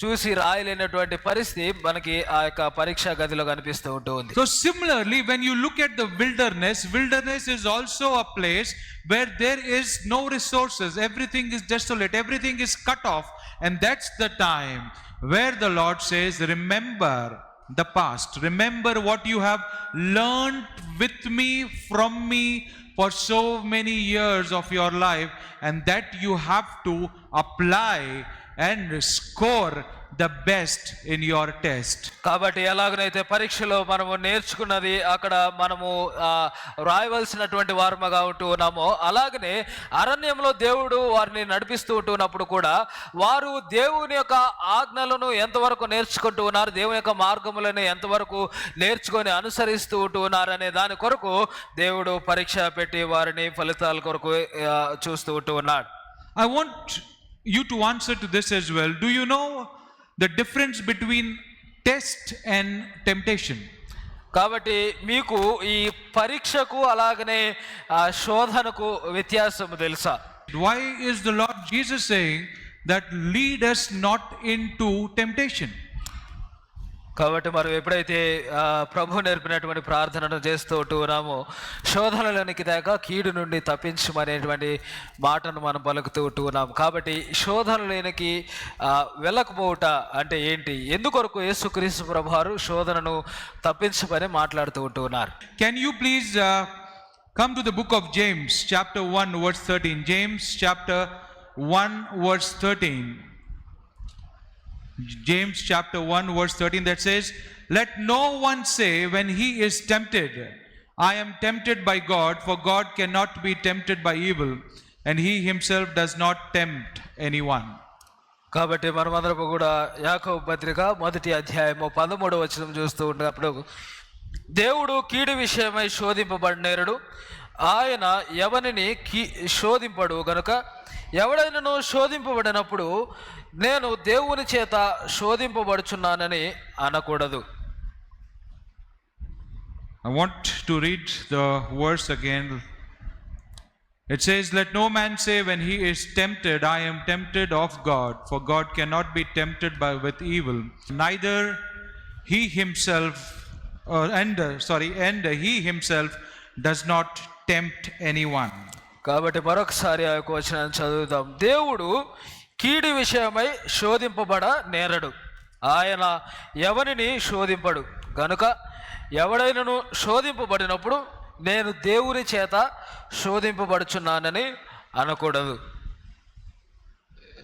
చూసి రాయలేనటువంటి పరిస్థితి మనకి ఆ యొక్క పరీక్షా గదిలో కనిపిస్తూ ఉంటుంది. So similarly, when you look at the wilderness is also a place where there is no resources, everything is desolate, everything is cut off, and that's the time where the Lord says, remember the past. Remember what you have learned with me, from me, for so many years of your life, and that you have to apply and score the best in your test. కాబట్టి ఎలాగనైతే పరీక్షలో మనము నేర్చుకున్నది అక్కడ మనము రాయవలసినటువంటి వారముగా ఉంటూ ఉన్నామో, అలాగనే అరణ్యంలో దేవుడు వారిని నడిపిస్తూ ఉంటున్నప్పుడు కూడా వారు దేవుని యొక్క ఆజ్ఞలను ఎంతవరకు నేర్చుకుంటూ ఉన్నారు, దేవుని యొక్క మార్గములను ఎంతవరకు నేర్చుకొని అనుసరిస్తూ ఉంటూ ఉన్నారు అనే దాని కొరకు దేవుడు పరీక్ష పెట్టి వారిని ఫలితాల కొరకు చూస్తూ ఉంటూ ఉన్నాడు. I want you to answer to this as well. Do you know the difference between test and temptation? కాబట్టి మీకు ఈ పరీక్షకు అలాగనే శోధనకు వ్యత్యాసం తెలుసా? Why is the Lord Jesus saying that lead us not into temptation? కాబట్టి మనం ఎప్పుడైతే ప్రభు నేర్పినటువంటి ప్రార్థనను చేస్తూ ఉన్నామో, శోధనలోనికి దాకా కీడు నుండి తప్పించమనేటువంటి మాటను మనం పలుకుతూ ఉన్నాం. కాబట్టి శోధనలోనికి వెళ్ళకపోవుట అంటే ఏంటి, ఎందుకొరకు యేసుక్రీస్తు ప్రభువారు శోధనను తప్పించమని మాట్లాడుతూ ఉన్నారు? Can you please come to the book of James chapter 1 verse 13. James chapter 1 verse 13. James chapter 1 verse 13, that says, let no one say when he is tempted, I am tempted by God, for God cannot be tempted by evil, and he himself does not tempt anyone. కాబట్టి మనమందరం కూడా యాకోబు పత్రిక 1వ అధ్యాయము 13వ వచనం చూస్తూ ఉన్నప్పుడు, దేవుడు కీడు విషయమై శోధింపబడినేరుడు, ఆయన ఎవరిని శోధింపడు గనుక ఎవడైనను శోధింపబడినప్పుడు నేను దేవుని చేత శోధింపబడుచున్నానని అనకూడదు. I want to read the verse again. It says, let no man say when he is tempted, I am tempted of God, for God cannot be tempted with evil, neither he himself and he himself does not tempt anyone. కాబట్టి మరొకసారి ఆ యొక్క వచనాన్ని చదువుదాం. దేవుడు కీడు విషయమై శోధింపబడ నేరడు, ఆయన ఎవరిని శోధింపడు గనుక ఎవడైనను శోధింపబడినప్పుడు నేను దేవుని చేత శోధింపబడుచున్నానని అనకూడదు.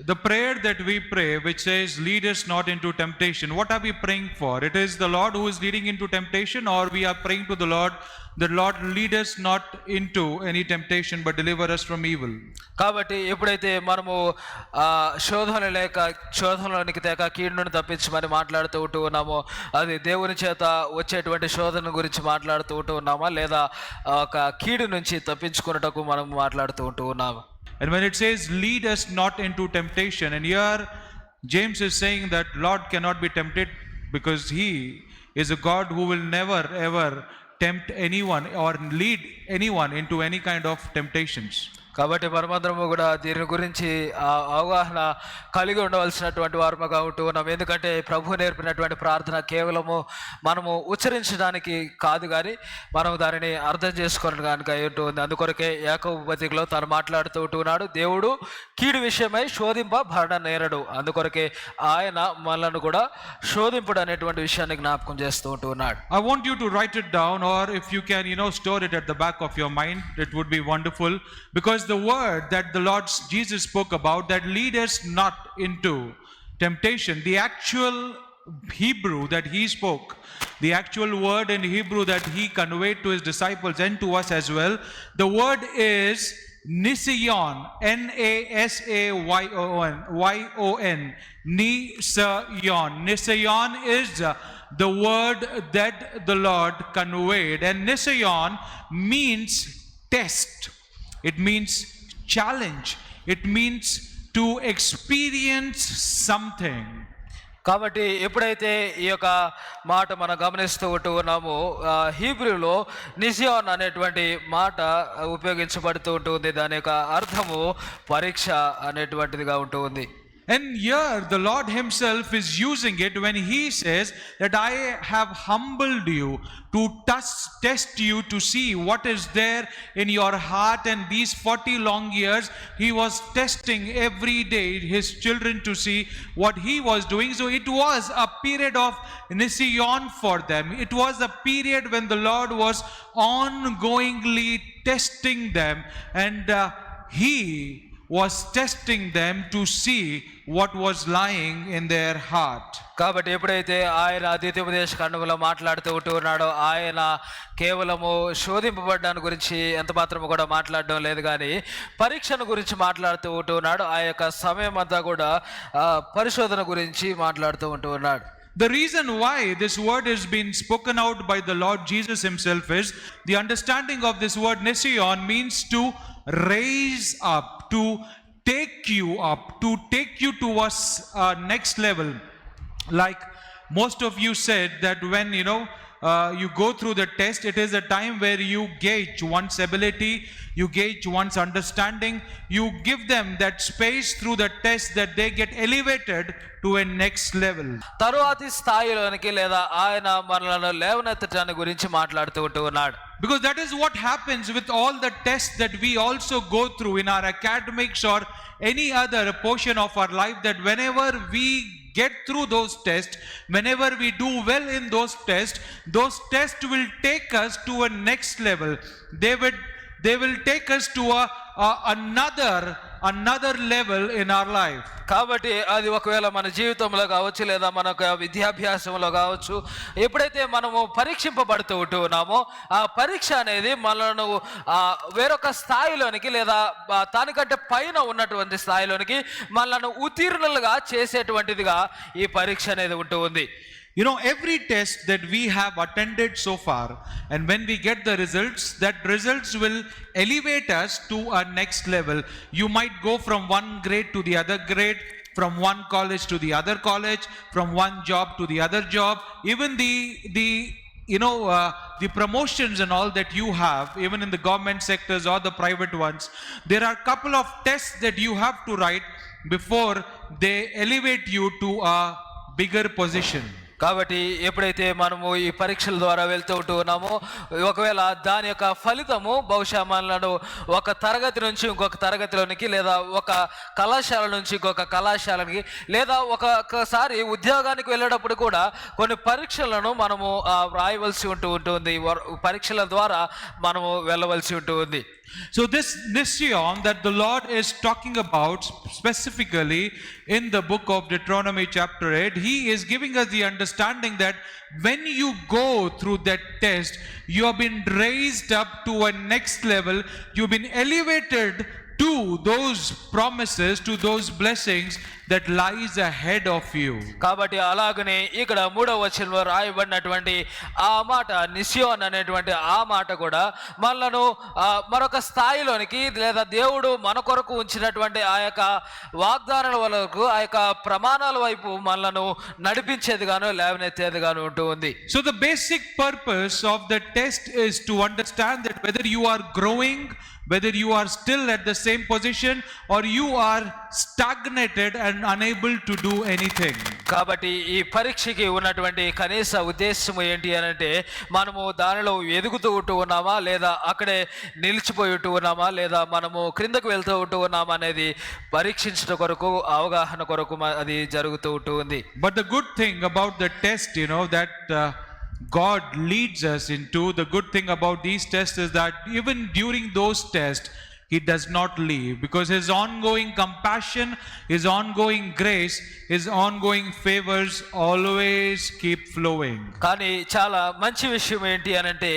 The prayer that we pray, which says lead us not into temptation, what are we praying for? It is the Lord who is leading into temptation, or we are praying to the Lord lead us not into any temptation but deliver us from evil. కాబట్టి ఎప్పుడైతే మనము శోధనలోనికి తేక కీడు నుండి తప్పించమని మాట్లాడుతూ ఉన్నామో, అది దేవుని చేత వచ్చేటువంటి శోధన గురించి మాట్లాడుతూ ఉన్నామా, లేదా ఒక కీడు నుంచి తప్పించుకున్నటకు మనం మాట్లాడుతూ ఉన్నామా? And when it says lead us not into temptation, and here James is saying that Lord cannot be tempted because he is a God who will never ever tempt anyone or lead anyone into any kind of temptations. కాబట్టి మనమందరము కూడా దీని గురించి అవగాహన కలిగి ఉండవలసినటువంటి వారముగా ఉంటూ ఉన్నాం. ఎందుకంటే ప్రభు నేర్పినటువంటి ప్రార్థన కేవలము మనము ఉచ్చరించడానికి కాదు, కానీ మనం దానిని అర్థం చేసుకోవడానికి ఉంటుంది. అందుకొరకే యాకోబు పత్రికలో తను మాట్లాడుతూ ఉంటున్నాడు, దేవుడు కీడు విషయమై శోధింపబడ నేరడు, అందుకొరకే ఆయన మనల్ని కూడా శోధింపుడు అనేటువంటి విషయాన్ని జ్ఞాపకం చేస్తూ ఉంటున్నాడు. I want you to write it down, or if you can store it at the back of your mind, it would be wonderful, because the word that the Lord Jesus spoke about, that lead us not into temptation, the actual Hebrew that he spoke, the actual word in Hebrew that he conveyed to his disciples and to us as well, the word is Nisayon, N-A-S-A-Y-O-N, Nisayon. Nisayon is the word that the Lord conveyed, and Nisayon means test. It means challenge. It means to experience something. కాబట్టి ఎప్పుడైతే ఈ యొక్క మాట మనం గమనిస్తూ ఉన్నామో, హీబ్రూలో నిసియోన్ అనేటువంటి మాట ఉపయోగించబడుతూ ఉంటుంది. దాని యొక్క అర్థము పరీక్ష అనేటువంటిదిగా ఉంటుంది. And here the Lord himself is using it when he says that I have humbled you to test you to see what is there in your heart. And these 40 long years he was testing every day his children to see what he was doing. So it was a period of Nision for them. It was a period when the Lord was ongoingly testing them, and he was testing them to see what was lying in their heart. కాబట్టి ఎప్పుడైతే ఆయన ద్వితీయోపదేశ ఖండములో మాట్లాడుతూ ఉన్నాడో ఆయన కేవలము శోధింపబడ్డాన్ని గురించి ఎంత మాత్రము కూడా మాట్లాడడం లేదు, కానీ పరీక్షను గురించి మాట్లాడుతూ ఉన్నాడు. ఆ యొక్క సమయం అంతా కూడా పరిశోధన గురించి మాట్లాడుతూ ఉన్నాడు. The reason why this word has been spoken out by the Lord Jesus himself is the understanding of this word Nision means to raise up, to take you up, to take you to a next level. Like most of you said that when you go through the test, it is a time where you gauge one's ability, you gauge one's understanding, you give them that space through the test that they get elevated to a next level. తరువాతి స్థాయిలోనికి లేదా ఆయన మనలను లేవనెత్తటాన్ని గురించి మాట్లాడుతూ ఉన్నాడు. Because that is what happens with all the tests that we also go through in our academics or any other portion of our life, that whenever we get through those tests, whenever we do well in those tests will take us to a next level. They will take us to another level in our life. కాబట్టి అది ఒకవేళ మన జీవితంలో కావచ్చు లేదా మన విద్యాభ్యాసంలో కావచ్చు, ఎప్పుడైతే మనము పరీక్షింపబడుతూ ఉన్నామో ఆ పరీక్ష అనేది మనను వేరొక స్థాయిలోనికి లేదా దానికంటే పైన ఉన్నటువంటి స్థాయిలోనికి మనను ఉత్తీర్ణులుగా చేసేటువంటిదిగా ఈ పరీక్ష అనేది ఉంటూ ఉంది. Every test that we have attended so far, and when we get the results, that results will elevate us to a next level. You might go from one grade to the other grade, from one college to the other college, from one job to the other job. Even the promotions and all that you have, even in the government sectors or the private ones, there are a couple of tests that you have to write before they elevate you to a bigger position. కాబట్టి ఎప్పుడైతే మనము ఈ పరీక్షల ద్వారా వెళ్తూ ఉన్నామో ఒకవేళ దాని యొక్క ఫలితము బహుశా మనలను ఒక తరగతి నుంచి ఇంకొక తరగతిలోనికి లేదా ఒక కళాశాల నుంచి ఇంకొక కళాశాలకి లేదా ఒకసారి ఉద్యోగానికి వెళ్ళేటప్పుడు కూడా కొన్ని పరీక్షలను మనము రాయవలసి ఉంటుంది. పరీక్షల ద్వారా మనము వెళ్ళవలసి ఉంటుంది. So this Nision that the Lord is talking about specifically in the book of Deuteronomy chapter 8, he is giving us the understanding that when you go through that test, you have been raised up to a next level, you've been elevated to those promises, to those blessings that lies ahead of you. కాబట్టి అలాగనే ఇక్కడ 3వ వచనంలో రాయబడినటువంటి ఆ మాట నిసియోన్ అనేటువంటి ఆ మాట కూడా మనలను మరొక స్థాయిలోనికి లేదా దేవుడు మన కొరకు ఉంచినటువంటి ఆ యొక్క వాగ్దానాల వరకు ఆ యొక్క ప్రమాణాల వైపు మనలను నడిపించేదిగాను లేవనెత్తేదిగాను ఉంటూ ఉంది. So the basic purpose of the test is to understand that whether you are growing, whether you are still at the same position, or you are stagnated and unable to do anything. కాబట్టి ఈ పరీక్షకి ఉన్నటువంటి కనీస ఉద్దేశం ఏంటి అంటే మనము దానిలో ఎదుగుతూ ఉన్నామా లేదా అక్కడే నిలిచిపోయి ఉన్నామా లేదా మనము క్రిందకు వెళ్తూ ఉన్నామా అనేది పరీక్షించడం కొరకు అవగాహన కొరకు అది జరుగుతూ ఉంటుంది. But the good thing about the test, that God leads us into, the good thing about these tests is that even during those tests he does not leave, because his ongoing compassion, his ongoing grace, his ongoing favors always keep flowing. కానీ చాలా మంచి విషయం ఏంటి అనంటే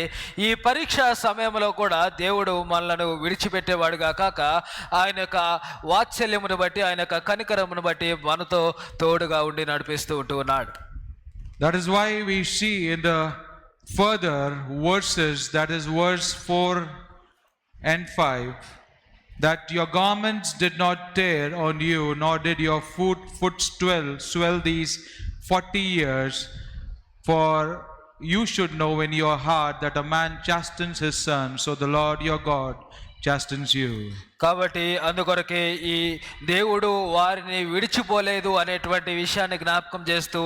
ఈ పరీక్ష సమయంలో కూడా దేవుడు మనలను విడిచిపెట్టేవాడుగా కాక ఆయన యొక్క వాత్సల్యమును బట్టి ఆయన యొక్క కనికరమును బట్టి మనతో తోడుగా ఉండి నడిపిస్తూ ఉన్నాడు. That is why we see in the further verses, that is verse 4 and 5, that your garments did not tear on you, nor did your foot swell these 40 years. For you should know in your heart that a man chastens his son, so the Lord your God chastens you. కాబట్టి అందుకొరకే ఈ దేవుడు వారిని విడిచిపోలేదు అనేటువంటి విషయాన్ని జ్ఞాపకం చేస్తూ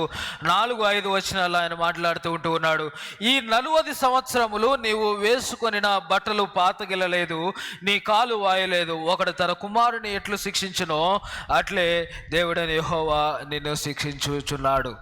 4-5 వచనాలు ఆయన మాట్లాడుతూ ఉన్నాడు. ఈ 40 సంవత్సరములు నీవు వేసుకొనిన బట్టలు పాతగిలలేదు, నీ కాలు వాయలేదు. ఒకడు తన కుమారుని ఎట్లు శిక్షించునో అట్లే దేవుడైన యెహోవా నిన్ను శిక్షించుచున్నాడు.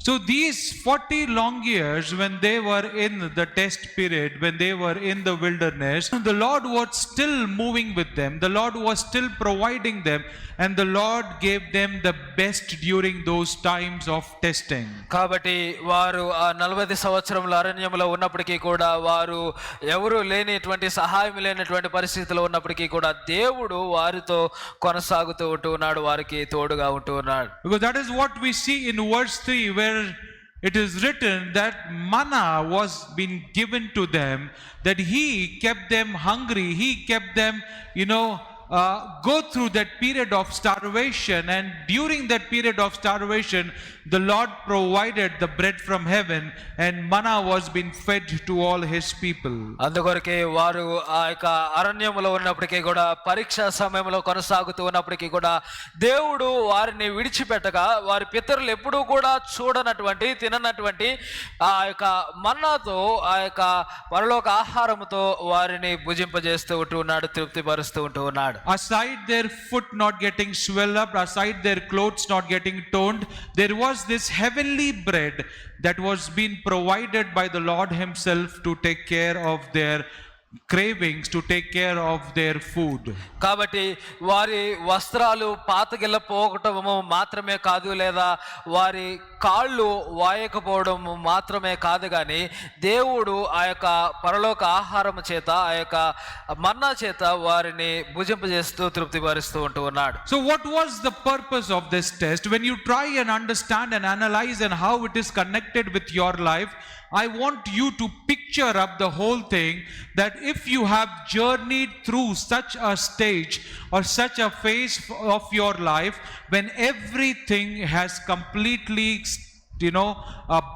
So these 40 long years, when they were in the test period, when they were in the wilderness, the Lord was still moving with them. The Lord was still providing them, and the Lord gave them the best during those times of testing. కాబట్టి వారు ఆ 40 సంవత్సరముల అరణ్యంలో ఉన్నప్పటికీ కూడా, వారు ఎవరు లేనిటువంటి సహాయం లేనటువంటి పరిస్థితిలో ఉన్నప్పటికీ కూడా దేవుడు వారితో కొనసాగుతూ ఉన్నాడు, వారికి తోడుగా ఉన్నాడు. Because that is what we see in verse 3, where it is written that manna was been given to them, that he kept them hungry, he kept them, go through that period of starvation, and during that period of starvation the Lord provided the bread from heaven, and manna was being fed to all his people. అందుకొరకే వారు ఆ యొక్క అరణ్యములో ఉన్నప్పటికీ కూడా, పరీక్ష సమయంలో కొనసాగుతూ ఉన్నప్పటికీ కూడా, దేవుడు వారిని విడిచిపెట్టగా వారి పితరులు ఎప్పుడూ కూడా చూడనటువంటి, తిననటువంటి ఆ యొక్క మన్నాతో, ఆ యొక్క పరలోక ఆహారముతో వారిని భుజింపజేస్తూ ఉన్నాడు, తృప్తిపరుస్తూ ఉన్నాడు. Aside their foot not getting swelled up, aside their clothes not getting torn, there was this heavenly bread that was being provided by the Lord himself to take care of their cravings, to take care of their food. కాబట్టి వారి వస్త్రాలు పాతగిల్లపోవటము మాత్రమే కాదు, లేదా వారి కాళ్ళు వాయకపోవడం మాత్రమే కాదు, కానీ దేవుడు ఆ యొక్క పరలోక ఆహారం చేత, ఆ యొక్క మన్నా చేత వారిని భుజింపజేస్తూ తృప్తిపరుస్తూ ఉన్నాడు. So what was the purpose of this test? When you try and understand and analyze and how it is connected with your life, I want you to picture up the whole thing, that if you have journeyed through such a stage or such a phase of your life when everything has completely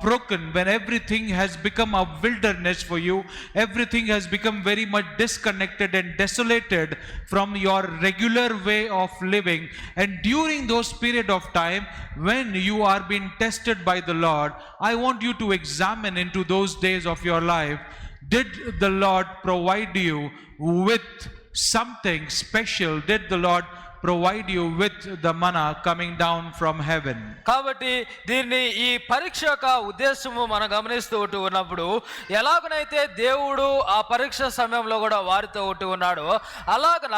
broken, when everything has become a wilderness for you, everything has become very much disconnected and desolated from your regular way of living, and during those period of time when you are being tested by the Lord, I want you to examine into those days of your life. Did the Lord provide you with something special? Did the Lord provide you with the manna coming down from heaven? కాబట్టి దీన్ని, ఈ పరీక్ష యొక్క ఉద్దేశము మనం గమనిస్తూ ఉన్నప్పుడు, ఎలాగనైతే దేవుడు ఆ పరీక్ష సమయంలో కూడా వారితో ఉన్నాడో, అలాగన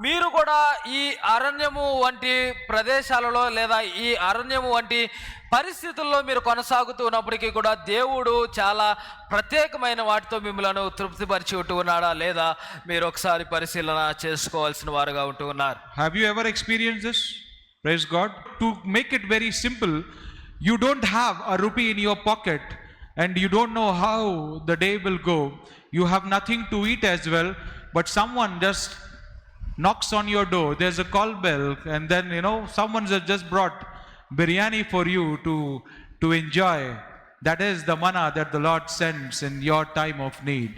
మీరు కూడా ఈ అరణ్యము వంటి ప్రదేశాలలో, లేదా ఈ అరణ్యము వంటి పరిస్థితుల్లో మీరు కొనసాగుతూ ఉన్నప్పటికీ కూడా, దేవుడు చాలా ప్రత్యేకమైన వాటితో మిమ్మల్ని తృప్తిపరిచి ఉన్నాడా లేదా, మీరు ఒకసారి పరిశీలన చేసుకోవాల్సిన వారుగా ఉన్నారు. Have you ever experienced this? Praise God. To make it very simple, you don't have a rupee in your pocket and you don't know how the day will go. You have nothing to eat as well, but someone just knocks on your door. There's a call bell, and then someone just brought biryani for you to enjoy. That is the manna that the Lord sends in your time of need.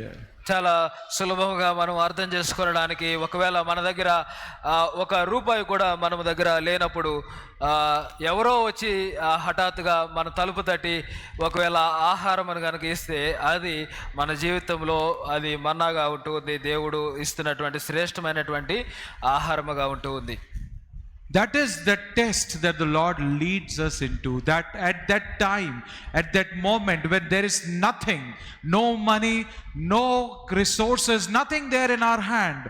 చాలా సులభంగా మనం అర్థం చేసుకోవడానికి, ఒకవేళ మన దగ్గర ₹1 కూడా మన దగ్గర లేనప్పుడు ఎవరో వచ్చి హఠాత్తుగా మన తలుపు తట్టి ఒకవేళ ఆహారం అని కనుక ఇస్తే, అది మన జీవితంలో అది మన్నాగా ఉంటుంది, దేవుడు ఇస్తున్నటువంటి శ్రేష్టమైనటువంటి ఆహారముగా ఉంటుంది. That is the test that the Lord leads us into. That at that time, at that moment when there is nothing, no money, no resources, nothing there in our hand,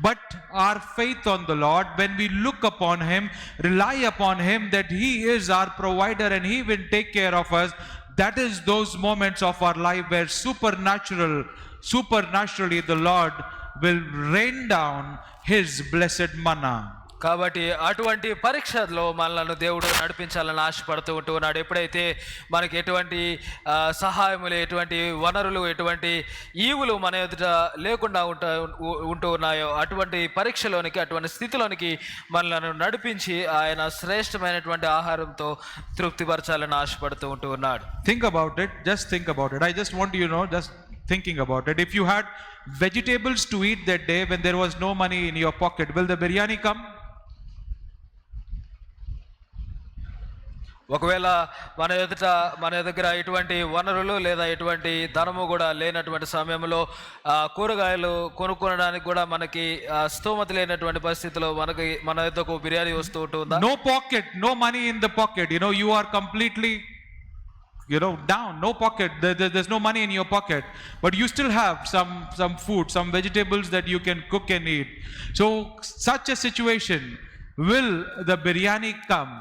but our faith on the Lord, when we look upon Him, rely upon Him that He is our provider and He will take care of us. That is those moments of our life where supernaturally the Lord will rain down His blessed manna. కాబట్టి అటువంటి పరీక్షలో మనల్ని దేవుడు నడిపించాలని ఆశపడుతూ ఉన్నాడు. ఎప్పుడైతే మనకి ఎటువంటి సహాయములు, ఎటువంటి వనరులు, ఎటువంటి ఈవులు మన ఎదుట లేకుండా ఉంటూ ఉన్నాయో, అటువంటి పరీక్షలోనికి, అటువంటి స్థితిలోనికి మనల్ని నడిపించి ఆయన శ్రేష్టమైనటువంటి ఆహారంతో తృప్తిపరచాలని ఆశపడుతూ ఉన్నాడు. Think about it. Just think about it. I just want you to just thinking about it. If you had vegetables to eat that day when there was no money in your pocket, will the biryani come? ఒకవేళ మన దగ్గర ఎటువంటి వనరులు లేదా ఎటువంటి ధనము కూడా లేనటువంటి సమయంలో కూరగాయలు కొనుక్కోవడానికి కూడా మనకి స్తోమత లేనటువంటి పరిస్థితిలో మన యొద్దకు బిర్యానీ వస్తూ ఉంటుందా? No pocket, no money in the pocket. You are completely down, no pocket. There's no money in your pocket, but you still have some food, some vegetables that you can cook and eat. So such a situation, will the biryani come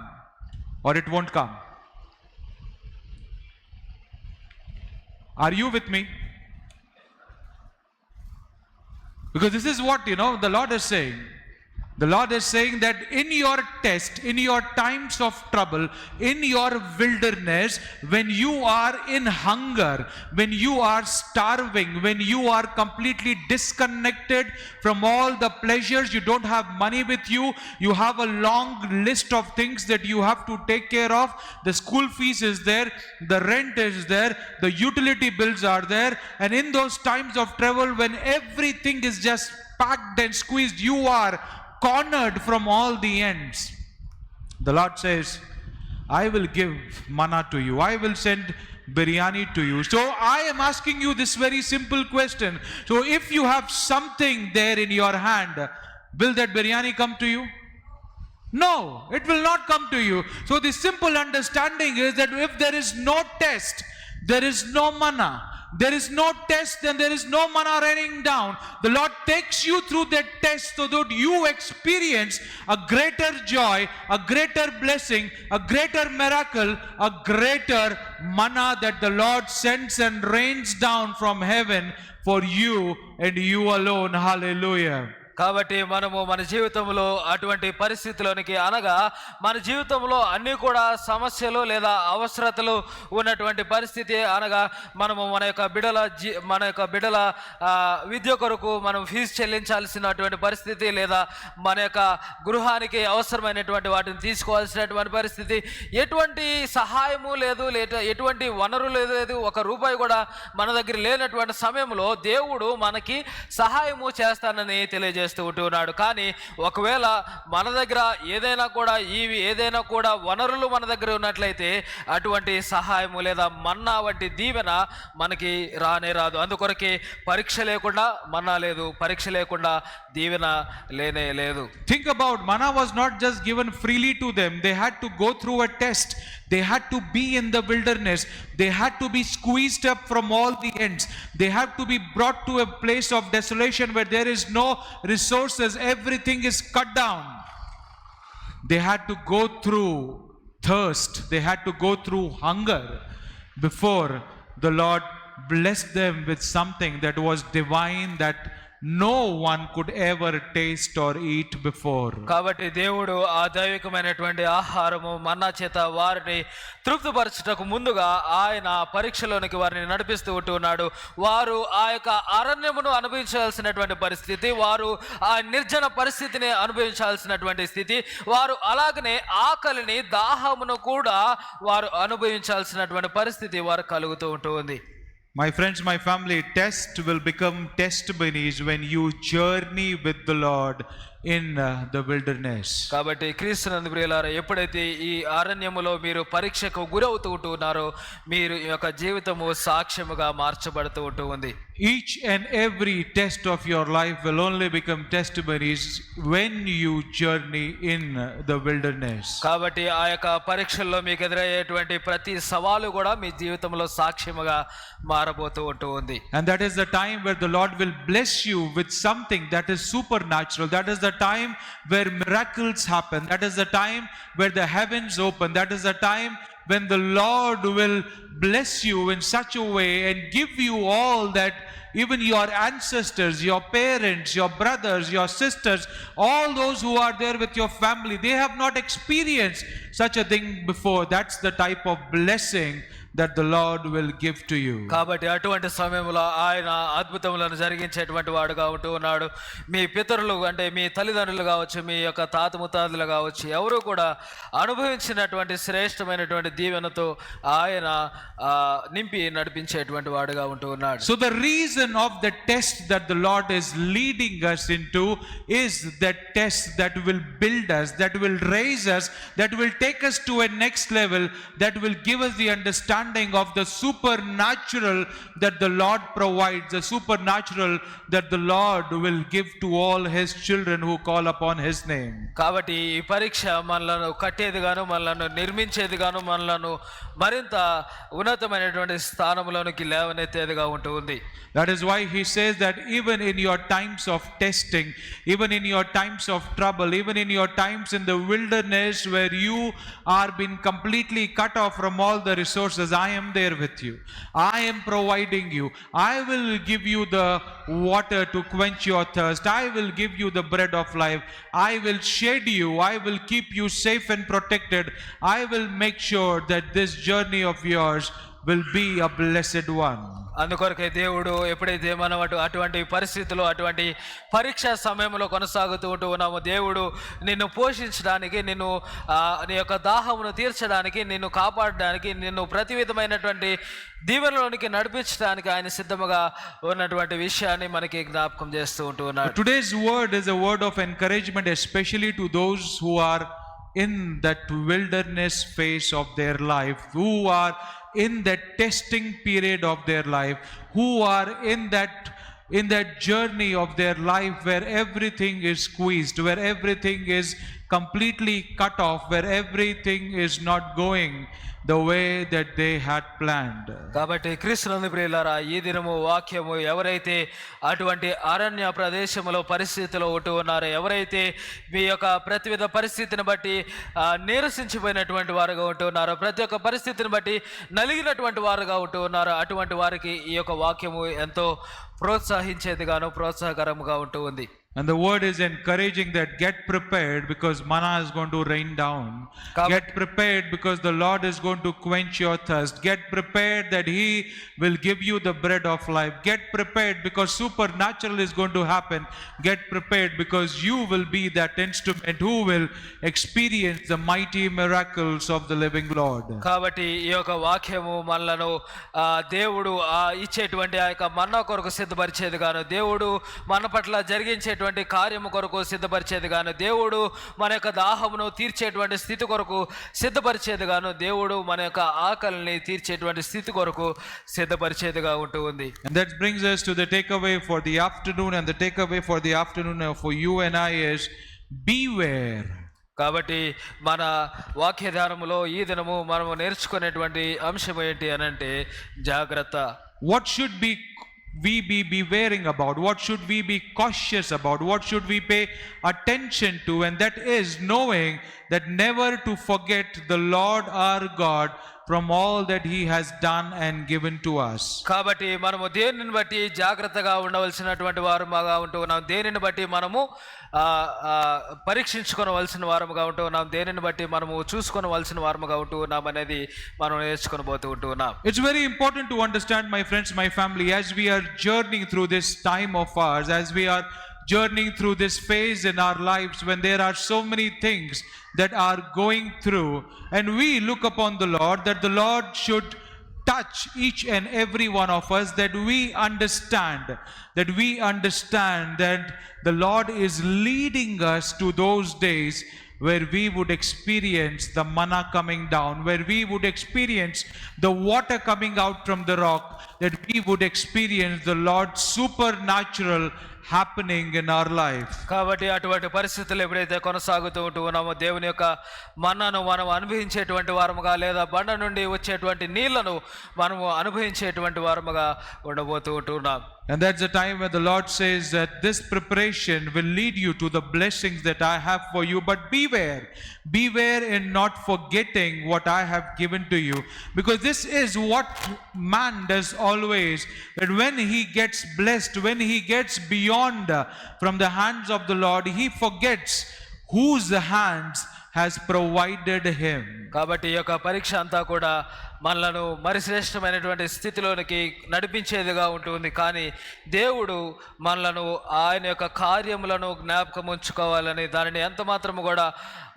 or it won't come? Are you with me? Because this is what the Lord is saying. The Lord is saying that in your test, in your times of trouble, in your wilderness, when you are in hunger, when you are starving, when you are completely disconnected from all the pleasures, you don't have money with you, you have a long list of things that you have to take care of, the school fees is there, the rent is there, the utility bills are there, and in those times of trouble, when everything is just packed and squeezed, you are cornered from all the ends. The Lord says, I will give manna to you. I will send biryani to you. So I am asking you this very simple question. So if you have something there in your hand, will that biryani come to you? No, it will not come to you. So the simple understanding is that if there is no test, there is no manna. There is no test, then there is no manna raining down. The Lord takes you through that test so that you experience a greater joy, a greater blessing, a greater miracle, a greater manna that the Lord sends and rains down from heaven for you and you alone. Hallelujah. కాబట్టి మనము మన జీవితంలో అటువంటి పరిస్థితిలోనికి అనగా మన జీవితంలో అన్నీ కూడా సమస్యలు లేదా అవసరతలు ఉన్నటువంటి పరిస్థితి అనగా మనము మన యొక్క బిడ్డల విద్య కొరకు మనం ఫీజు చెల్లించాల్సినటువంటి పరిస్థితి లేదా మన యొక్క గృహానికి అవసరమైనటువంటి వాటిని తీసుకోవాల్సినటువంటి పరిస్థితి, ఎటువంటి సహాయము లేదు ఎటువంటి వనరు లేదు, ఒక రూపాయి కూడా మన దగ్గర లేనటువంటి సమయంలో దేవుడు మనకి సహాయము చేస్తానని తెలియజేస్తాడు. ఉంటున్నాడు. కానీ ఒకవేళ మన దగ్గర ఏదైనా కూడా వనరులు మన దగ్గర ఉన్నట్లయితే అటువంటి సహాయము లేదా మన్నా వంటి దీవెన మనకి రానే రాదు. అందుకొరకే పరీక్ష లేకుండా మన్నా లేదు, పరీక్ష లేకుండా దీవెన లేనే లేదు. Think about, manna was not just given freely to them. They had to go through a test. They had to be in the wilderness. They had to be squeezed up from all the ends. They have to be brought to a place of desolation where there is no resources. Everything is cut down. They had to go through thirst. They had to go through hunger before the Lord blessed them with something that was divine, that no one could ever taste or eat before. కాబట్టి దేవుడు ఆ దైవికమైనటువంటి ఆహారము మన్నా చేత వారిని తృప్తిపరచుటకు ముందుగా ఆయన పరీక్షలోనికి వారిని నడిపిస్తూ ఉంటున్నాడు. వారు ఆ యొక్క అరణ్యమును అనుభవించాల్సినటువంటి పరిస్థితి, వారు ఆ నిర్జన పరిస్థితిని అనుభవించాల్సినటువంటి స్థితి, వారు అలాగనే ఆకలిని దాహమును కూడా వారు అనుభవించాల్సినటువంటి పరిస్థితి వారు కలుగుతూ ఉంటుంది. My friends, my family, test will become testimonies when you journey with the Lord in the wilderness. కాబట్టి క్రీస్తునందు ప్రియులారా, ఎప్పుడైతే ఈ అరణ్యములో మీరు పరీక్షకు గురవుతూ ఉంటున్నారో మీరు ఈ యొక్క జీవితము సాక్ష్యముగా మార్చబడుతూ ఉంటుంది. Each and every test of your life will only become testimonies when you journey in the wilderness. కాబట్టి ఆ యొక్క పరీక్షల్లో మీకు ఎదురయ్యేటువంటి ప్రతి సవాలు కూడా మీ జీవితంలో సాక్ష్యముగా మారబోతూ ఉంటుంది. And that is the time where the Lord will bless you with something that is supernatural. That is the time where miracles happen. That is the time where the heavens open. That is the time when the Lord will bless you in such a way and give you all that even your ancestors, your parents, your brothers, your sisters, all those who are there with your family, they have not experienced such a thing before. That's the type of blessing that the Lord will give to you. కాబట్టి అటువంటి సమయంలో ఆయన అద్భుతములను జరిగించేటువంటి వాడుగా ఉంటూ ఉన్నాడు. మీ పితరులు అంటే మీ తల్లిదండ్రులు కావచ్చు, మీ యొక్క తాత ముత్తాతలు కావచ్చు, ఎవరు కూడా అనుభవించినటువంటి శ్రేష్టమైనటువంటి దీవెనతో ఆయన నింపి నడిపించేటువంటి వాడుగా ఉంటూ ఉన్నాడు. So the reason of the test that the Lord is leading us into is that test that will build us, that will raise us, that will take us to a next level, that will give us the understanding of the supernatural that the Lord provides, the supernatural that the Lord will give to all his children who call upon his name. కాబట్టి ఈ పరీక్ష మనలను కట్టేదిగాను, మనలను నిర్మించేదిగాను, మనలను మరింత ఉన్నతమైనటువంటి స్థానంలోనికి లేవనెత్తేదిగా ఉంటుంది. That is why he says that even in your times of testing, even in your times of trouble, even in your times in the wilderness where you are being completely cut off from all the resources, I am there with you. I am providing you. I will give you the water to quench your thirst. I will give you the bread of life. I will shade you. I will keep you safe and protected. I will make sure that this journey of yours will be a blessed one. అందుకొరకే దేవుడు ఎప్పుడైతే మనం అటువంటి పరిస్థితులు, అటువంటి పరీక్ష సమయంలో కొనసాగుతూ ఉంటూ ఉన్నామో, దేవుడు నిన్ను పోషించడానికి, నిన్ను నీ యొక్క దాహమును తీర్చడానికి, నిన్ను కాపాడడానికి, నిన్ను ప్రతి విధమైనటువంటి దీవెనలోనికి నడిపించడానికి ఆయన సిద్ధముగా ఉన్నటువంటి విషయాన్ని మనకి జ్ఞాపకం చేస్తూ ఉంటూ ఉన్నాడు. Today's word is a word of encouragement, especially to those who are in that wilderness phase of their life, who are in that testing period of their life, who are in that journey of their life where everything is squeezed, where everything is completely cut off, where everything is not going the way that they had planned. కాబట్టి క్రీస్తునందు ప్రియులారా, ఈ దినము వాక్యము ఎవరైతే అటువంటి అరణ్య ప్రదేశంలో పరిస్థితిలో ఉంటూ ఉన్నారో, ఎవరైతే మీ యొక్క ప్రతి విధ పరిస్థితిని బట్టి నీరసించిపోయినటువంటి వారుగా ఉంటూ ఉన్నారో, ప్రతి ఒక్క పరిస్థితిని బట్టి నలిగినటువంటి వారుగా ఉంటూ ఉన్నారో, అటువంటి వారికి ఈ యొక్క వాక్యము ఎంతో ప్రోత్సహించేదిగాను, ప్రోత్సాహకరంగా ఉంటూ ఉంది. And the word is encouraging that get prepared because manna is going to rain down. Get prepared because the Lord is going to quench your thirst. Get prepared that he will give you the bread of life. Get prepared because supernatural is going to happen. Get prepared because you will be that instrument who will experience the mighty miracles of the living Lord. కాబట్టి ఈ యొక్క వాక్యము మనలను దేవుడు ఇచ్చేటువంటి ఆ యొక్క మన్నా కొరకు సిద్ధపరిచేది గాను, దేవుడు మన పట్ల జరిగించేటువంటి కార్యము కొరకు సిద్ధపరిచేది గాను, దేవుడు మన యొక్క దాహమును తీర్చేటువంటి స్థితి కొరకు సిద్ధపరిచేది గాను, దేవుడు మన యొక్క ఆకలిని తీర్చేటువంటి స్థితి కొరకు సిద్ధపరిచేదిగా ఉంటూ ఉంది. And that brings us to the takeaway for the afternoon, and the takeaway for the afternoon for you and I is beware. కాబట్టి మన వాక్య ధ్యానములో ఈ దినము మనము నేర్చుకునేటువంటి అంశం ఏంటి అనంటే జాగ్రత్త. What should we be bewaring about? What should we be cautious about? What should we pay attention to? And that is knowing that never to forget the Lord our God from all that he has done and given to us. కాబట్టి మనము దేనిని బట్టి జాగ్రత్తగా ఉండవలసినటువంటి వారుగా ఉంటూ ఉన్నాం, దేనిని బట్టి మనము పరీక్షించుకోవలసిన వారముగా ఉంటూ ఉన్నాం, దేనిని బట్టి మనము చూసుకోవలసిన వారముగా ఉంటూ ఉన్నాం అనేది మనం నేర్చుకొని పోతూ ఉంటూ ఉన్నాం. It's very important to understand, my friends, my family, as we are journeying through this time of ours, as we are journeying through this phase in our lives when there are so many things that are going through, and we look upon the Lord, that the Lord should touch each and every one of us, that we understand that the Lord is leading us to those days where we would experience the manna coming down, where we would experience the water coming out from the rock, that we would experience the Lord's supernatural happening in our life. కాబట్టి అటువంటి పరిస్థితులు ఎప్పుడైతే కొనసాగుతూ ఉంటూ ఉన్నామో, దేవుని యొక్క మన్నాను మనం అనుభవించేటువంటి వారముగా, లేదా బండ నుండి వచ్చేటువంటి నీళ్లను మనము అనుభవించేటువంటి వారముగా ఉండబోతూ ఉంటున్నాం. And that's the time when the Lord says that this preparation will lead you to the blessings that I have for you. But beware in not forgetting what I have given to you. Because this is what man does always. That when he gets blessed, when he gets beyond from the hands of the Lord, he forgets whose hands has provided him. కాబట్టి ఈ యొక్క పరీక్ష అంతా కూడా మనలను మరి శ్రేష్టమైనటువంటి స్థితిలోనికి నడిపించేదిగా ఉంటుంది. కానీ దేవుడు మనలను ఆయన యొక్క కార్యములను జ్ఞాపకం ఉంచుకోవాలని, దానిని ఎంత మాత్రము కూడా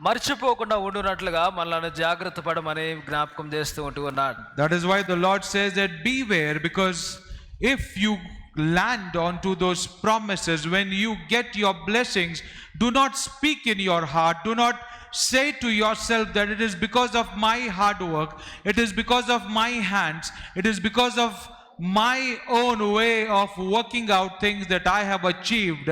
మర్చిపోకుండా ఉండునట్లుగా మనలను జాగ్రత్త పడమని జ్ఞాపకం చేస్తూ ఉంటూ ఉన్నాడు. That is why the Lord says that beware, because if you land onto those promises, when you get your blessings, do not speak in your heart, do not say to yourself that it is because of my hard work, it is because of my hands, it is because of my own way of working out things that I have achieved